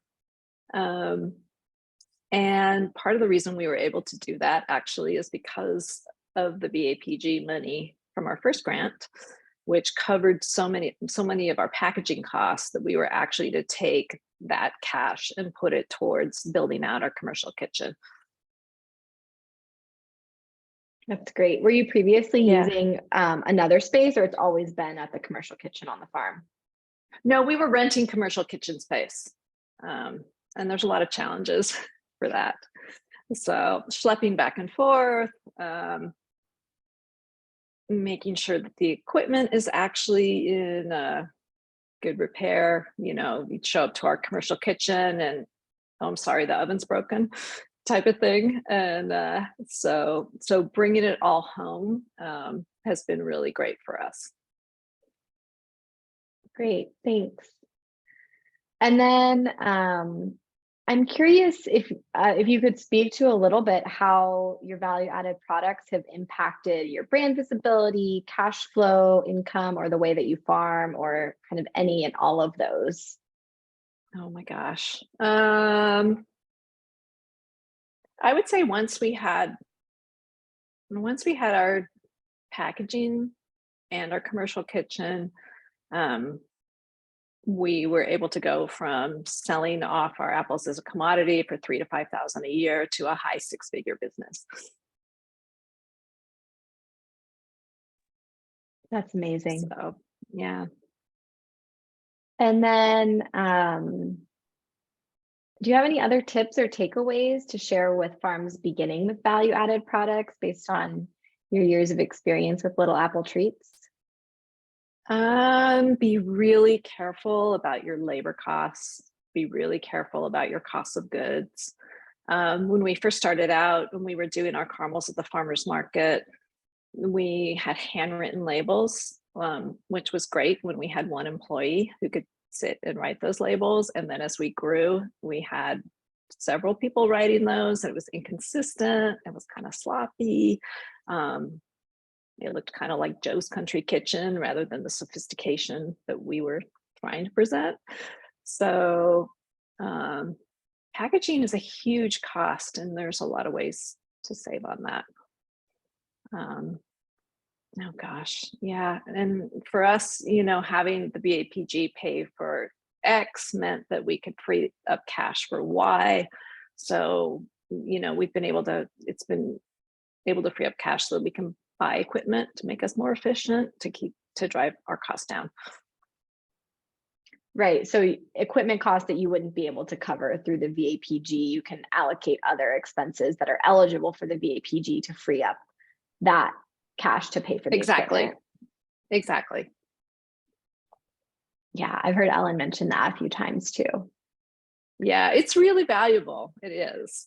Speaker 18: And part of the reason we were able to do that actually is because of the VAPG money from our first grant, which covered so many of our packaging costs that we were actually to take that cash and put it towards building out our commercial kitchen.
Speaker 1: That's great. Were you previously using another space, or it's always been at the commercial kitchen on the farm?
Speaker 18: No, we were renting commercial kitchen space. And there's a lot of challenges for that. So schlepping back and forth, making sure that the equipment is actually in good repair. You know, we'd show up to our commercial kitchen and, oh, I'm sorry, the oven's broken, type of thing. And so bringing it all home has been really great for us.
Speaker 1: Great, thanks. And then I'm curious if you could speak to a little bit how your value-added products have impacted your brand visibility, cash flow, income, or the way that you farm, or kind of any and all of those.
Speaker 18: Oh my gosh. I would say once we had our packaging and our commercial kitchen, we were able to go from selling off our apples as a commodity for $3,000 to $5,000 a year to a high six-figure business.
Speaker 1: That's amazing.
Speaker 18: So, yeah.
Speaker 1: And then, do you have any other tips or takeaways to share with farms beginning with value-added products based on your years of experience with Little Apple Treats?
Speaker 18: Be really careful about your labor costs. Be really careful about your cost of goods. When we first started out, when we were doing our caramels at the farmer's market, we had handwritten labels, which was great when we had one employee who could sit and write those labels. And then as we grew, we had several people writing those. It was inconsistent. It was kind of sloppy. It looked kind of like Joe's Country Kitchen rather than the sophistication that we were trying to present. So packaging is a huge cost, and there's a lot of ways to save on that. Oh gosh, yeah. And for us, you know, having the VAPG pay for X meant that we could free up cash for Y. So, you know, it's been able to free up cash so that we can buy equipment to make us more efficient, to drive our costs down.
Speaker 1: Right. So equipment costs that you wouldn't be able to cover through the VAPG, you can allocate other expenses that are eligible for the VAPG to free up that cash to pay for the equipment.
Speaker 18: Exactly.
Speaker 1: Yeah, I've heard Ellen mention that a few times too.
Speaker 18: Yeah, it's really valuable. It is.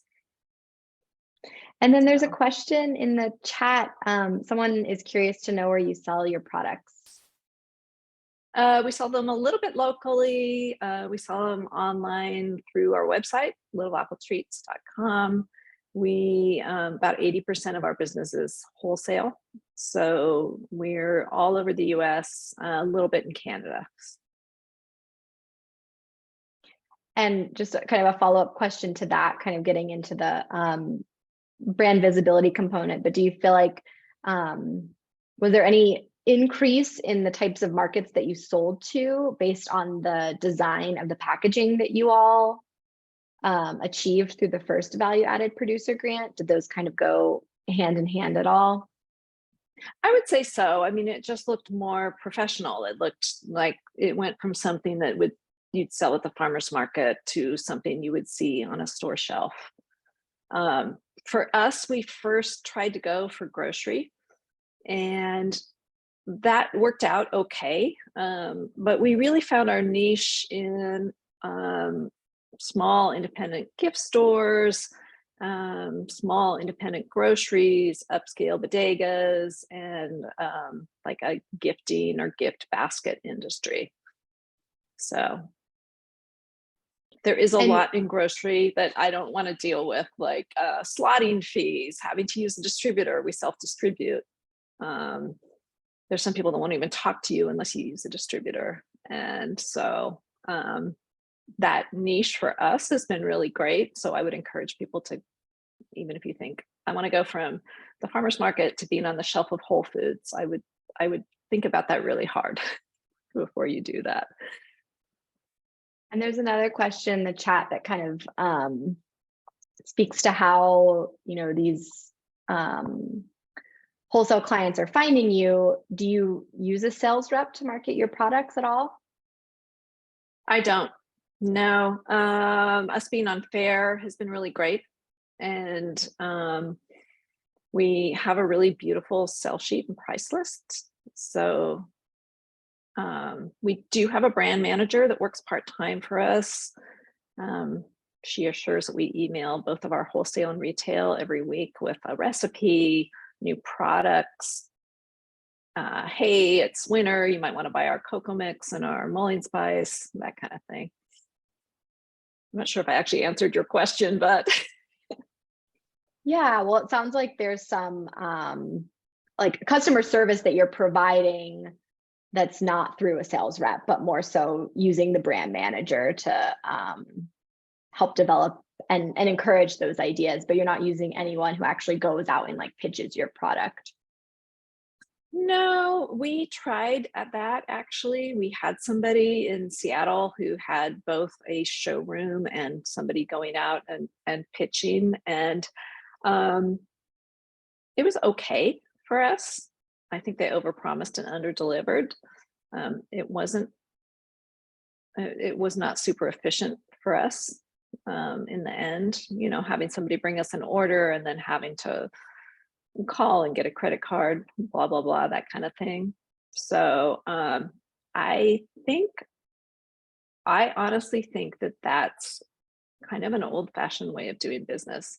Speaker 1: And then there's a question in the chat. Someone is curious to know where you sell your products.
Speaker 18: We sell them a little bit locally. We sell them online through our website, littleappletreats.com. We about 80% of our business is wholesale. So we're all over the US, a little bit in Canada.
Speaker 1: And just kind of a follow-up question to that, kind of getting into the brand visibility component, but do you feel like, was there any increase in the types of markets that you sold to based on the design of the packaging that you all achieved through the first value-added producer grant? Did those kind of go hand in hand at all?
Speaker 18: I would say so. I mean, it just looked more professional. It looked like it went from something that you'd sell at the farmer's market to something you would see on a store shelf. For us, we first tried to go for grocery, and that worked out okay. But we really found our niche in small independent gift stores, small independent groceries, upscale bodegas, and like a gifting or gift basket industry. So there is a lot in grocery that I don't want to deal with, like slotting fees, having to use a distributor. We self-distribute. There's some people that won't even talk to you unless you use a distributor. And so that niche for us has been really great. So I would encourage people to, even if you think, I want to go from the farmer's market to being on the shelf of Whole Foods, I would think about that really hard before you do that.
Speaker 1: And there's another question in the chat that kind of speaks to how, you know, these wholesale clients are finding you. Do you use a sales rep to market your products at all?
Speaker 18: I don't. No. Us being on fair has been really great. And we have a really beautiful sell sheet and price list. So we do have a brand manager that works part-time for us. She assures that we email both of our wholesale and retail every week with a recipe, new products. Hey, it's winter, you might want to buy our cocoa mix and our mullein spice, that kind of thing. I'm not sure if I actually answered your question, but
Speaker 1: yeah, well, it sounds like there's some like customer service that you're providing that's not through a sales rep, but more so using the brand manager to help develop and encourage those ideas, but you're not using anyone who actually goes out and like pitches your product.
Speaker 18: No, we tried at that actually. We had somebody in Seattle who had both a showroom and somebody going out and pitching, and it was okay for us. I think they overpromised and underdelivered. It was not super efficient for us in the end, you know, having somebody bring us an order and then having to call and get a credit card, blah, blah, blah, that kind of thing. So I honestly think that that's kind of an old-fashioned way of doing business,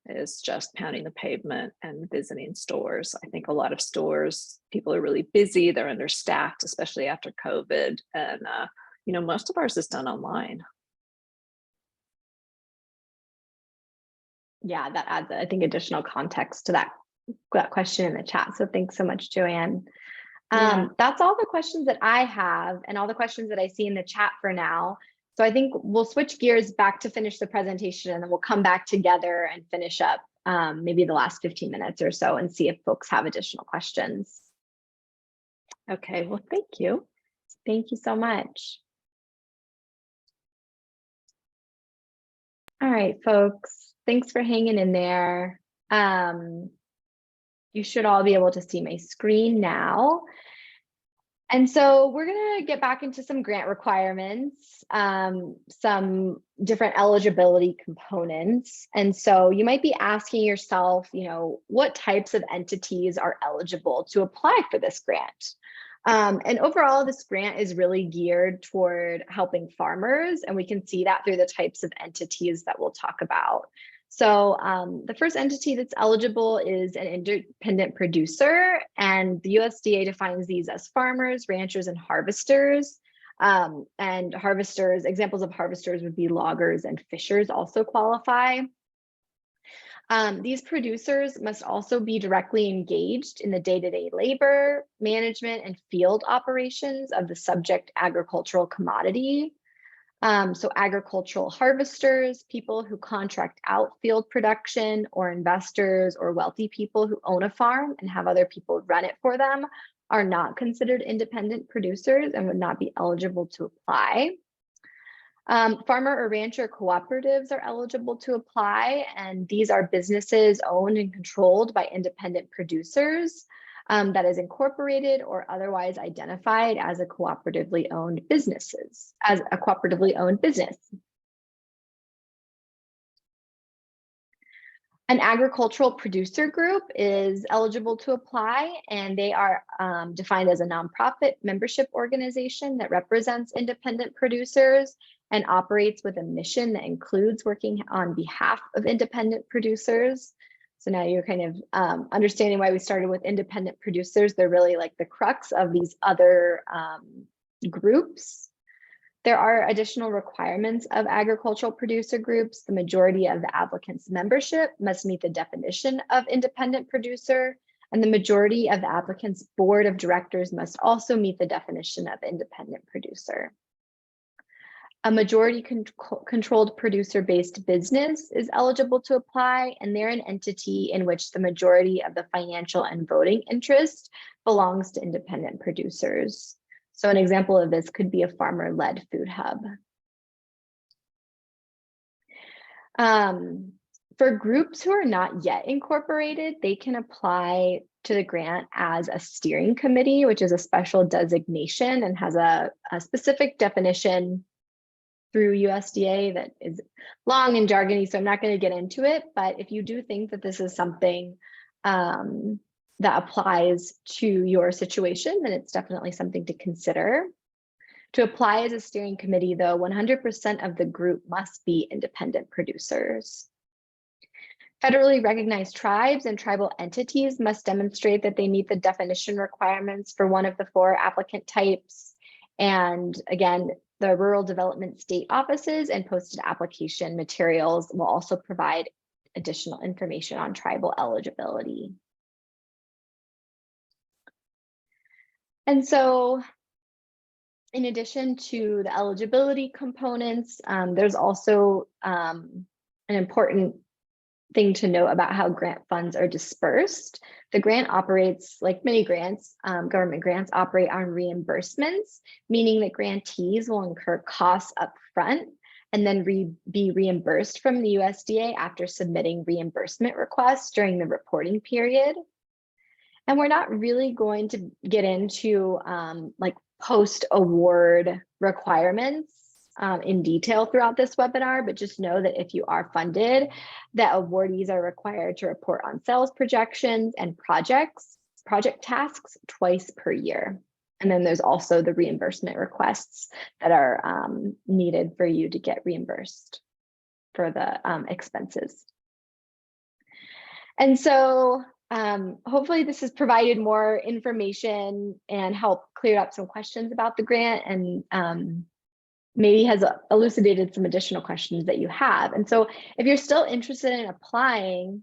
Speaker 18: is just pounding the pavement and visiting stores. I think a lot of stores, people are really busy, they're understaffed, especially after COVID. And, you know, most of ours is done online.
Speaker 1: Yeah, that adds, I think, additional context to that question in the chat. So thanks so much, Joanne.
Speaker 18: Yeah.
Speaker 1: That's all the questions that I have and all the questions that I see in the chat for now. So I think we'll switch gears back to finish the presentation, and then we'll come back together and finish up maybe the last 15 minutes or so and see if folks have additional questions.
Speaker 18: Okay, well, thank you.
Speaker 1: Thank you so much. All right, folks, thanks for hanging in there. You should all be able to see my screen now. And so we're going to get back into some grant requirements, some different eligibility components. And so you might be asking yourself, you know, what types of entities are eligible to apply for this grant? And overall, this grant is really geared toward helping farmers, and we can see that through the types of entities that we'll talk about. So the first entity that's eligible is an independent producer, and the USDA defines these as farmers, ranchers, and harvesters. And harvesters, examples of harvesters would be loggers and fishers also qualify. These producers must also be directly engaged in the day-to-day labor, management, and field operations of the subject agricultural commodity. So agricultural harvesters, people who contract out field production, or investors or wealthy people who own a farm and have other people run it for them, are not considered independent producers and would not be eligible to apply. Farmer or rancher cooperatives are eligible to apply, and these are businesses owned and controlled by independent producers that is incorporated or otherwise identified as a cooperatively owned business. An agricultural producer group is eligible to apply, and they are defined as a nonprofit membership organization that represents independent producers and operates with a mission that includes working on behalf of independent producers. So now you're kind of understanding why we started with independent producers. They're really like the crux of these other groups. There are additional requirements of agricultural producer groups. The majority of the applicant's membership must meet the definition of independent producer, and the majority of the applicant's board of directors must also meet the definition of independent producer. A majority controlled producer-based business is eligible to apply, and they're an entity in which the majority of the financial and voting interest belongs to independent producers. So an example of this could be a farmer-led food hub. For groups who are not yet incorporated, they can apply to the grant as a steering committee, which is a special designation and has a specific definition through USDA that is long and jargony, so I'm not going to get into it. But if you do think that this is something that applies to your situation, then it's definitely something to consider. To apply as a steering committee, though, 100% of the group must be independent producers. Federally recognized tribes and tribal entities must demonstrate that they meet the definition requirements for one of the 4 applicant types. And again, the rural development state offices and posted application materials will also provide additional information on tribal eligibility. And so, in addition to the eligibility components, there's also an important thing to note about how grant funds are dispersed. The grant operates, like many grants, government grants operate on reimbursements, meaning that grantees will incur costs up front and then be reimbursed from the USDA after submitting reimbursement requests during the reporting period. And we're not really going to get into like post-award requirements in detail throughout this webinar, but just know that if you are funded, that awardees are required to report on sales projections and project tasks twice per year. And then there's also the reimbursement requests that are needed for you to get reimbursed for the expenses. And so hopefully this has provided more information and helped clear up some questions about the grant, and maybe has elucidated some additional questions that you have. And so if you're still interested in applying,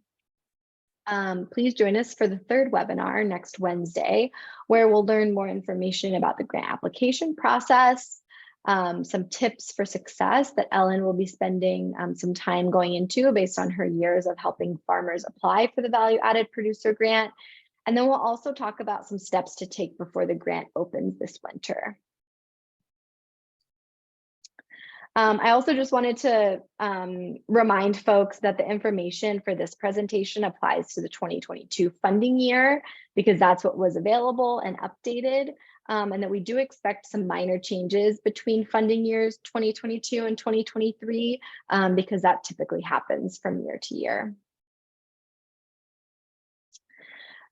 Speaker 1: please join us for the 3rd webinar next Wednesday, where we'll learn more information about the grant application process, some tips for success that Ellen will be spending some time going into based on her years of helping farmers apply for the value-added producer grant. And then we'll also talk about some steps to take before the grant opens this winter. I also just wanted to remind folks that the information for this presentation applies to the 2022 funding year, because that's what was available and updated, and that we do expect some minor changes between funding years 2022 and 2023, because that typically happens from year to year.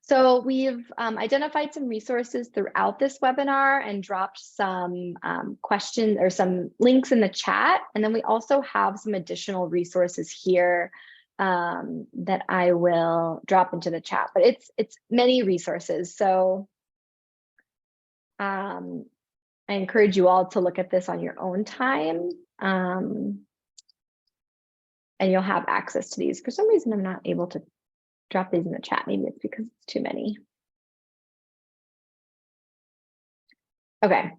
Speaker 1: So we've identified some resources throughout this webinar and dropped some questions or some links in the chat. And then we also have some additional resources here that I will drop into the chat, but it's many resources. So I encourage you all to look at this on your own time, and you'll have access to these. For some reason, I'm not able to drop these in the chat. Maybe it's because it's too many. Okay,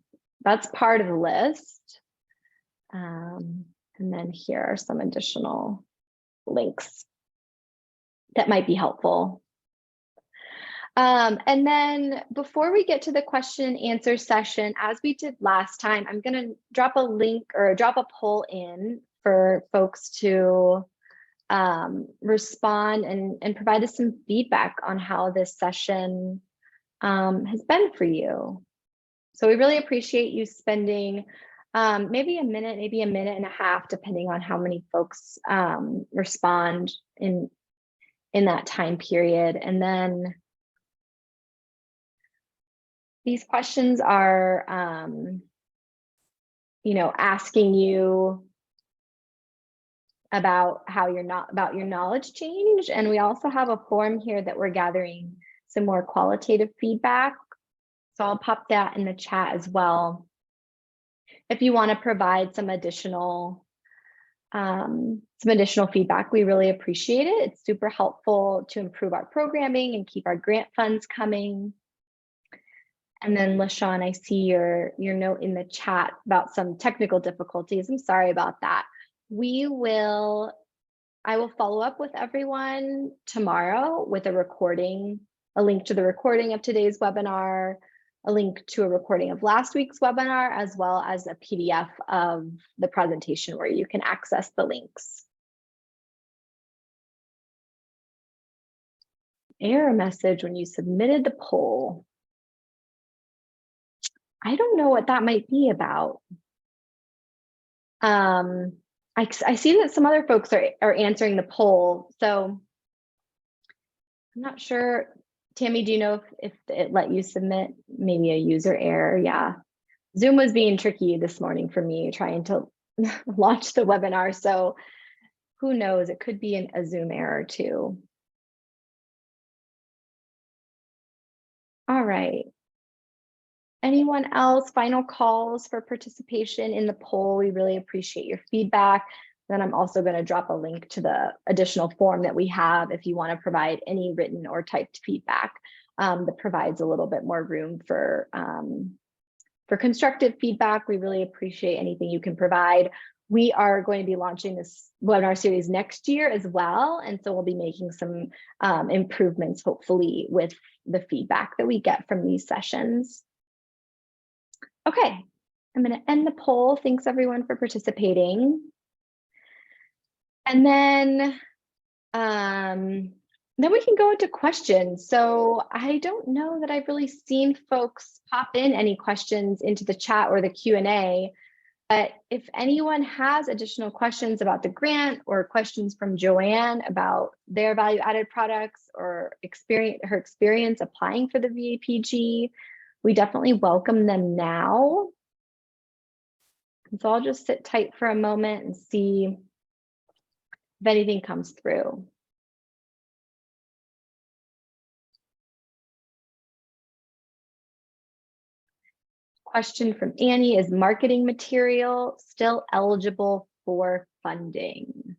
Speaker 1: that's part of the list. And then here are some additional links that might be helpful. And then before we get to the question and answer session, as we did last time, I'm going to drop a link or drop a poll in for folks to respond and provide us some feedback on how this session has been for you. So we really appreciate you spending maybe a minute and a half, depending on how many folks respond in that time period. And then these questions are, asking you about how your knowledge change. And we also have a form here that we're gathering some more qualitative feedback. So I'll pop that in the chat as well. If you want to provide some additional feedback, we really appreciate it. It's super helpful to improve our programming and keep our grant funds coming. And then LaShawn, I see your note in the chat about some technical difficulties. I'm sorry about that. I will follow up with everyone tomorrow with a recording, a link to the recording of today's webinar, a link to a recording of last week's webinar, as well as a PDF of the presentation where you can access the links. Error message when you submitted the poll. I don't know what that might be about. I see that some other folks are answering the poll, so I'm not sure. Tammy, do you know if it let you submit? Maybe a user error, yeah. Zoom was being tricky this morning for me trying to launch the webinar, so who knows, it could be a Zoom error too. All right. Anyone else? Final calls for participation in the poll. We really appreciate your feedback. Then I'm also going to drop a link to the additional form that we have if you want to provide any written or typed feedback that provides a little bit more room for constructive feedback. We really appreciate anything you can provide. We are going to be launching this webinar series next year as well. And so we'll be making some improvements, hopefully, with the feedback that we get from these sessions. Okay, I'm going to end the poll. Thanks everyone for participating. And then we can go into questions. So I don't know that I've really seen folks pop in any questions into the chat or the Q&A, but if anyone has additional questions about the grant or questions from Joanne about their value-added products or her experience applying for the VAPG, we definitely welcome them now. And so I'll just sit tight for a moment and see if anything comes through. Question from Annie, is marketing material still eligible for funding?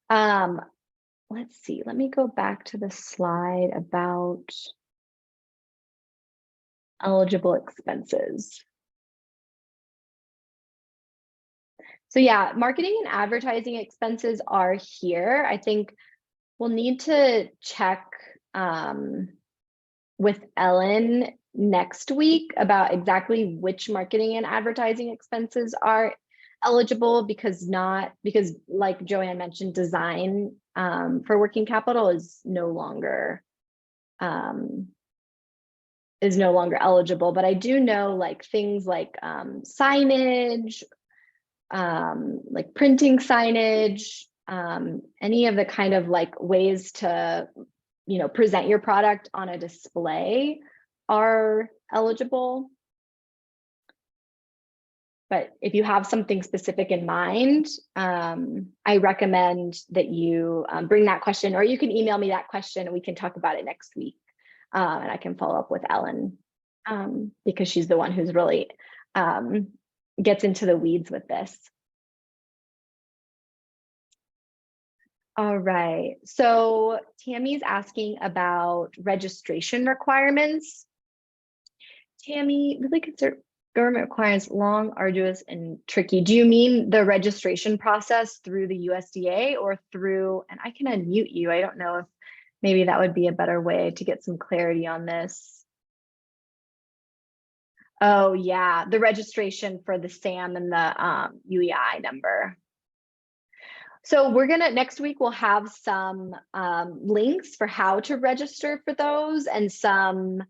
Speaker 1: Let's see, let me go back to the slide about eligible expenses. So yeah, marketing and advertising expenses are here. I think we'll need to check with Ellen next week about exactly which marketing and advertising expenses are eligible, because like Joanne mentioned, design for working capital is no longer eligible. But I do know like things like signage, like printing signage, any of the kind of like ways to, present your product on a display are eligible. But if you have something specific in mind, I recommend that you bring that question, or you can email me that question and we can talk about it next week. And I can follow up with Ellen because she's the one who's really gets into the weeds with this. All right, so Tammy's asking about registration requirements. Tammy, really concerned, government requires long, arduous, and tricky. Do you mean the registration process through the USDA or through, and I can unmute you. I don't know if maybe that would be a better way to get some clarity on this. Oh yeah, the registration for the SAM and the UEI number. So we're gonna, next week we'll have some links for how to register for those, and some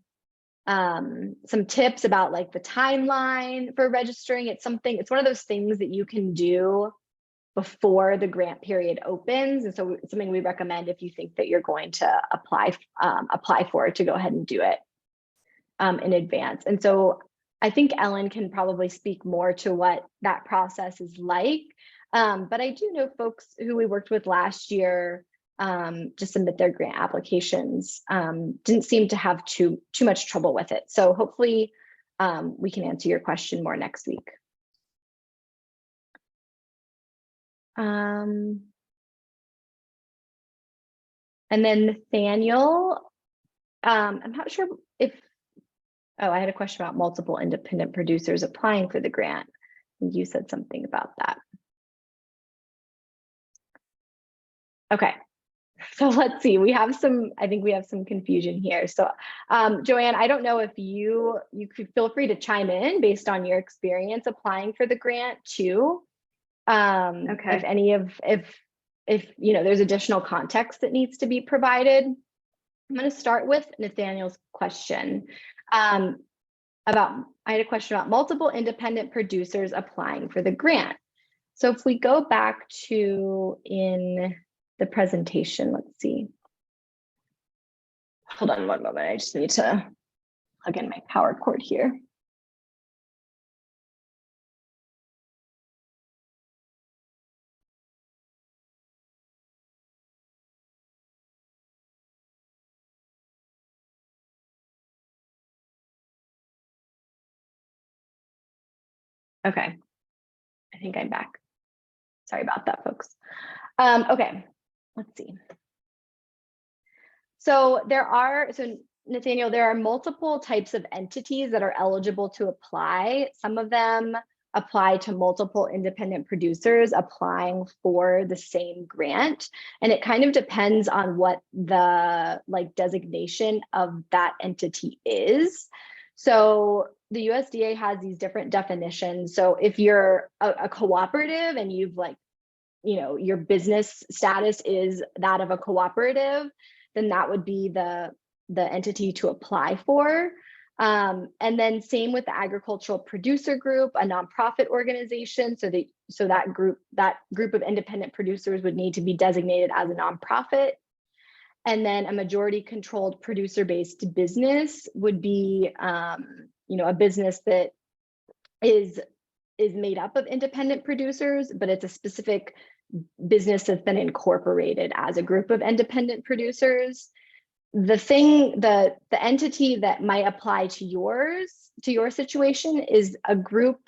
Speaker 1: tips about like the timeline for registering. It's one of those things that you can do before the grant period opens. And so it's something we recommend if you think that you're going to apply for it, to go ahead and do it in advance. And so I think Ellen can probably speak more to what that process is like. But I do know folks who we worked with last year to submit their grant applications didn't seem to have too much trouble with it. So hopefully we can answer your question more next week. And then Nathaniel, I'm not sure if Oh, I had a question about multiple independent producers applying for the grant. You said something about that. Okay, so let's see. I think we have some confusion here. So, Joanne, I don't know if you could feel free to chime in based on your experience applying for the grant too.
Speaker 18: Okay.
Speaker 1: If any of, if you know, there's additional context that needs to be provided. I'm going to start with Nathaniel's question. I had a question about multiple independent producers applying for the grant. So if we go back to in the presentation, let's see. Hold on one moment. I just need to plug in my power cord here. Okay, I think I'm back. Sorry about that, folks. Okay, let's see. So Nathaniel, there are multiple types of entities that are eligible to apply. Some of them apply to multiple independent producers applying for the same grant. And it kind of depends on what the designation of that entity is. So the USDA has these different definitions. So if you're a cooperative and you've your business status is that of a cooperative, then that would be the entity to apply for. And then same with the agricultural producer group, a nonprofit organization. So that group of independent producers would need to be designated as a nonprofit. And then a majority controlled producer-based business would be a business that is made up of independent producers, but it's a specific business that's been incorporated as a group of independent producers. The entity that might apply to your situation is a group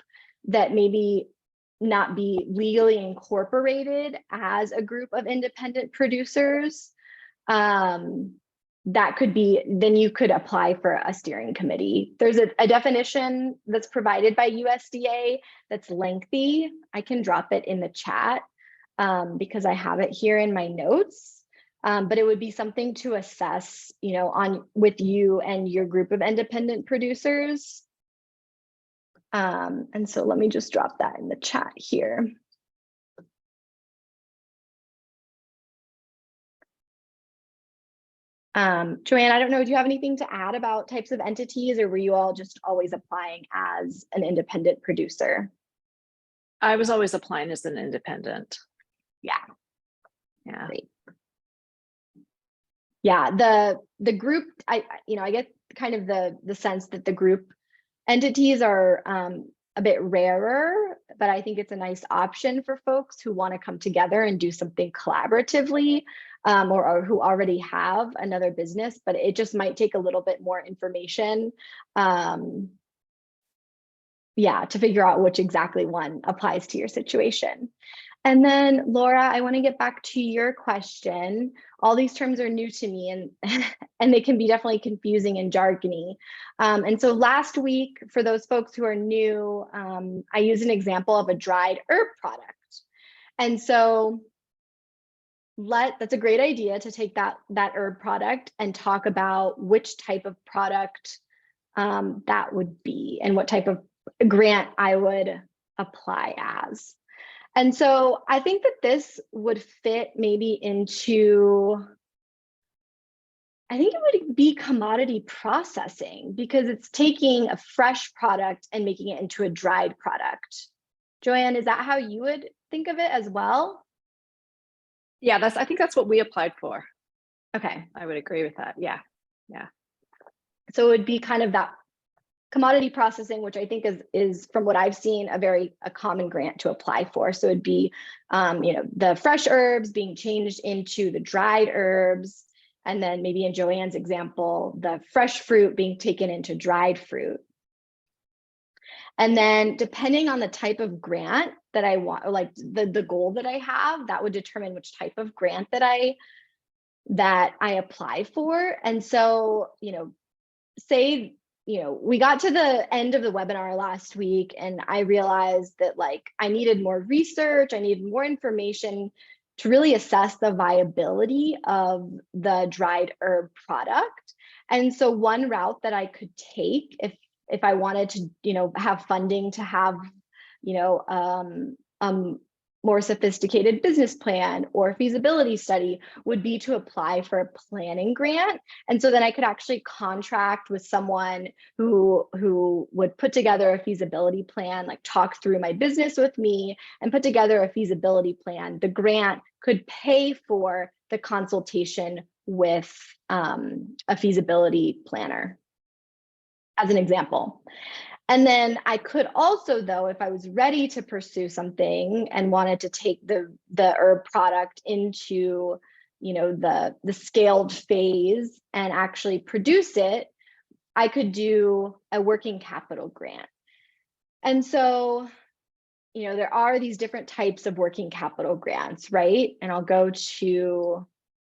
Speaker 1: that maybe not be legally incorporated as a group of independent producers. That could be, then you could apply for a steering committee. There's a definition that's provided by USDA that's lengthy. I can drop it in the chat because I have it here in my notes. But it would be something to assess, with you and your group of independent producers. And so let me just drop that in the chat here. Joanne, I don't know, do you have anything to add about types of entities, or were you all just always applying as an independent producer?
Speaker 18: I was always applying as an independent.
Speaker 1: Yeah.
Speaker 18: Yeah.
Speaker 1: Great. Yeah, the group, I get kind of the sense that the group entities are a bit rarer, but I think it's a nice option for folks who want to come together and do something collaboratively, or who already have another business, but it just might take a little bit more information, to figure out which exactly one applies to your situation. And then Laura, I want to get back to your question. All these terms are new to me, and they can be definitely confusing and jargony. And so last week, for those folks who are new, I used an example of a dried herb product. And so that's a great idea to take that herb product and talk about which type of product that would be and what type of grant I would apply as. And so I think that this would fit maybe into, I think it would be commodity processing, because it's taking a fresh product and making it into a dried product. Joanne, is that how you would think of it as well?
Speaker 18: Yeah, I think that's what we applied for.
Speaker 1: Okay.
Speaker 18: I would agree with that. Yeah. Yeah.
Speaker 1: So it would be kind of that commodity processing, which I think is from what I've seen, a common grant to apply for. So it'd be, the fresh herbs being changed into the dried herbs, and then maybe in Joanne's example, the fresh fruit being taken into dried fruit. And then depending on the type of grant that I want, or like the goal that I have, that would determine which type of grant that I apply for. And so, say we got to the end of the webinar last week and I realized that like I needed more research, I needed more information to really assess the viability of the dried herb product. And so one route that I could take if I wanted to, have funding to have, more sophisticated business plan or feasibility study would be to apply for a planning grant. And so then I could actually contract with someone who would put together a feasibility plan, like talk through my business with me and put together a feasibility plan. The grant could pay for the consultation with a feasibility planner, as an example. And then I could also, though, if I was ready to pursue something and wanted to take the herb product into, the scaled phase and actually produce it, I could do a working capital grant. And so, there are these different types of working capital grants, right? And I'll go to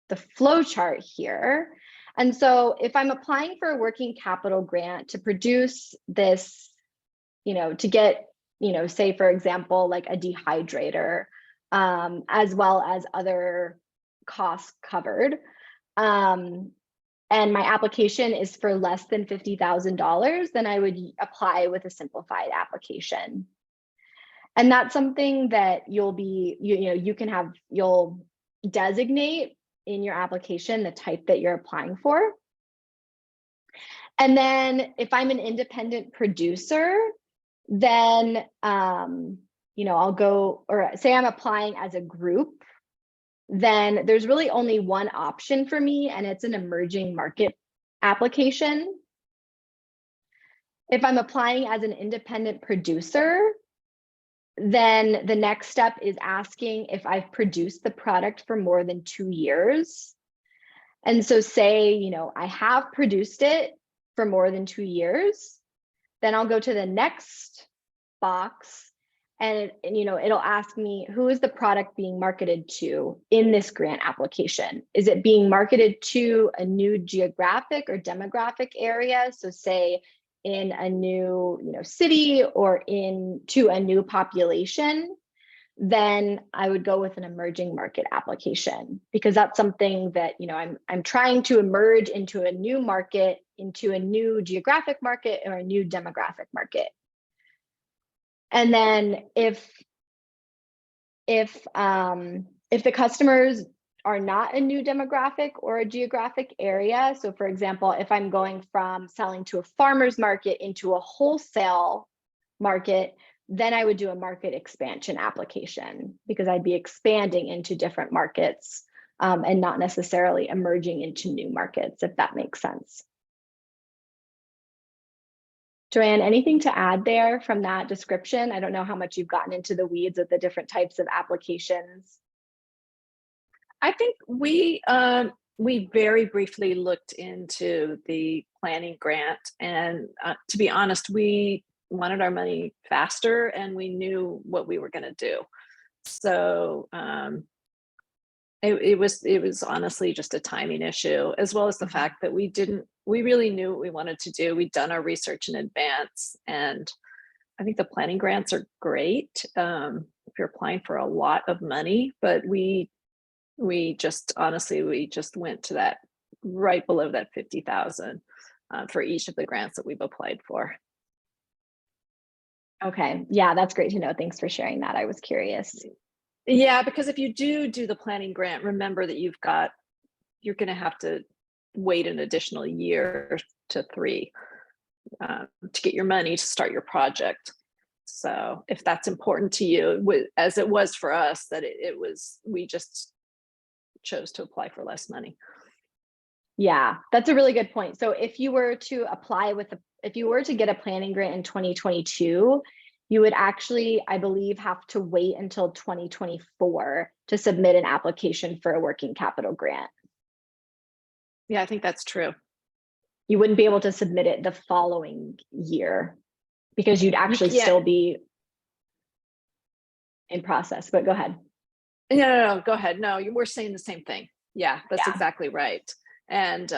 Speaker 1: the flow chart here. And so if I'm applying for a working capital grant to produce this, to get, say, for example, like a dehydrator, as well as other costs covered, and my application is for less than $50,000, then I would apply with a simplified application. And that's something that you'll designate in your application the type that you're applying for. And then if I'm an independent producer, then I'll go, or say I'm applying as a group, then there's really only one option for me, and it's an emerging market application. If I'm applying as an independent producer, then the next step is asking if I've produced the product for more than 2 years. And so say, I have produced it for more than 2 years, then I'll go to the next box and it'll ask me, who is the product being marketed to in this grant application? Is it being marketed to a new geographic or demographic area? So say in a new city or to a new population, then I would go with an emerging market application, because that's something that I'm trying to emerge into a new market, into a new geographic market or a new demographic market. And then if the customers are not a new demographic or a geographic area, so for example, if I'm going from selling to a farmer's market into a wholesale market, then I would do a market expansion application, because I'd be expanding into different markets and not necessarily emerging into new markets, if that makes sense. Joanne, anything to add there from that description? I don't know how much you've gotten into the weeds of the different types of applications.
Speaker 18: I think we very briefly looked into the planning grant, and to be honest, we wanted our money faster and we knew what we were going to do. So it was honestly just a timing issue, as well as the fact that we really knew what we wanted to do. We'd done our research in advance, and I think the planning grants are great if you're applying for a lot of money, but we just went to that right below that 50,000 for each of the grants that we've applied for.
Speaker 1: Okay, yeah, that's great to know. Thanks for sharing that. I was curious.
Speaker 18: Yeah, because if you do the planning grant, remember that you're going to have to wait an additional year to 3 to get your money to start your project. So if that's important to you, as it was for us, that we just chose to apply for less money.
Speaker 1: Yeah, that's a really good point. So if you were to apply if you were to get a planning grant in 2022, you would actually, I believe, have to wait until 2024 to submit an application for a working capital grant.
Speaker 18: Yeah, I think that's true.
Speaker 1: You wouldn't be able to submit it the following year because you'd actually still be in process, but go ahead.
Speaker 18: No, go ahead. No, we're saying the same thing. Yeah, that's exactly right. And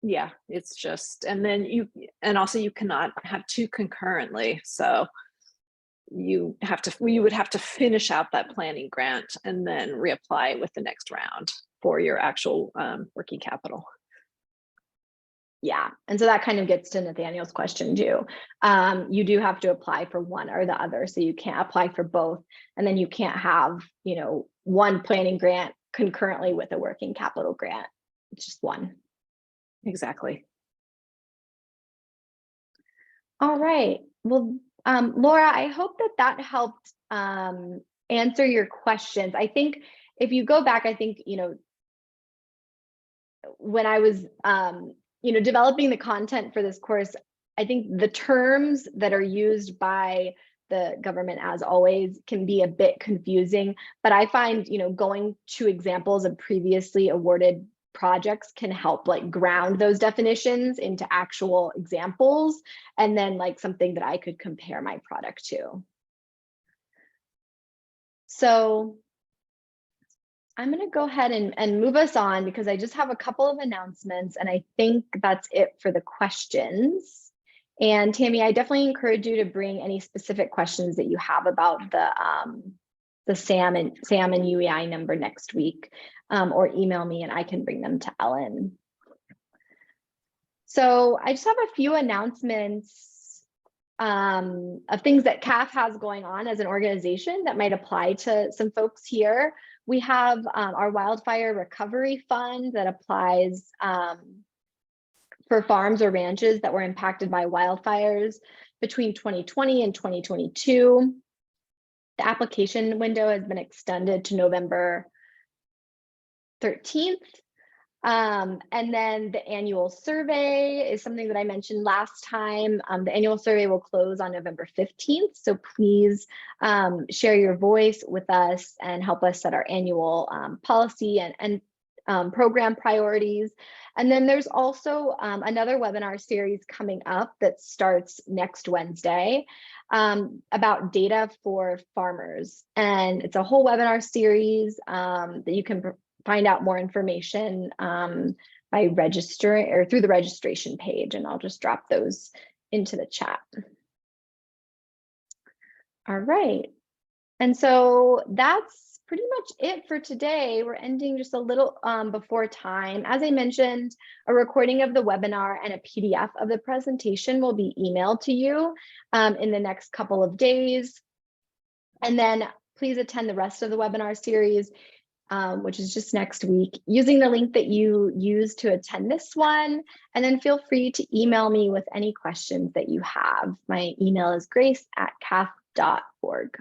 Speaker 18: Yeah, it's just, and then and also you cannot have two concurrently. So you would have to finish out that planning grant and then reapply with the next round for your actual working capital.
Speaker 1: Yeah, and so that kind of gets to Nathaniel's question too. You do have to apply for one or the other, so you can't apply for both, and then you can't have, one planning grant concurrently with a working capital grant. It's just one.
Speaker 18: Exactly.
Speaker 1: All right. Well, Laura, I hope that helped answer your questions. I think if you go back, I think, when I was, developing the content for this course, I think the terms that are used by the government, as always, can be a bit confusing, but I find, going to examples of previously awarded projects can help ground those definitions into actual examples, and then something that I could compare my product to. So I'm going to go ahead and move us on, because I just have a couple of announcements, and I think that's it for the questions. And Tammy, I definitely encourage you to bring any specific questions that you have about the SAM and UEI number next week, or email me and I can bring them to Ellen. So I just have a few announcements of things that CAFF has going on as an organization that might apply to some folks here. We have our Wildfire Recovery Fund that applies for farms or ranches that were impacted by wildfires between 2020 and 2022. The application window has been extended to November 13th. And then the annual survey is something that I mentioned last time. The annual survey will close on November 15th. So please share your voice with us and help us set our annual policy and program priorities. And then there's also another webinar series coming up that starts next Wednesday about data for farmers. And it's a whole webinar series that you can find out more information by registering or through the registration page. And I'll just drop those into the chat. All right. And so that's pretty much it for today. We're ending just a little before time. As I mentioned, a recording of the webinar and a PDF of the presentation will be emailed to you in the next couple of days. And then please attend the rest of the webinar series, which is just next week, using the link that you used to attend this one. And then feel free to email me with any questions that you have. My email is grace@caf.org.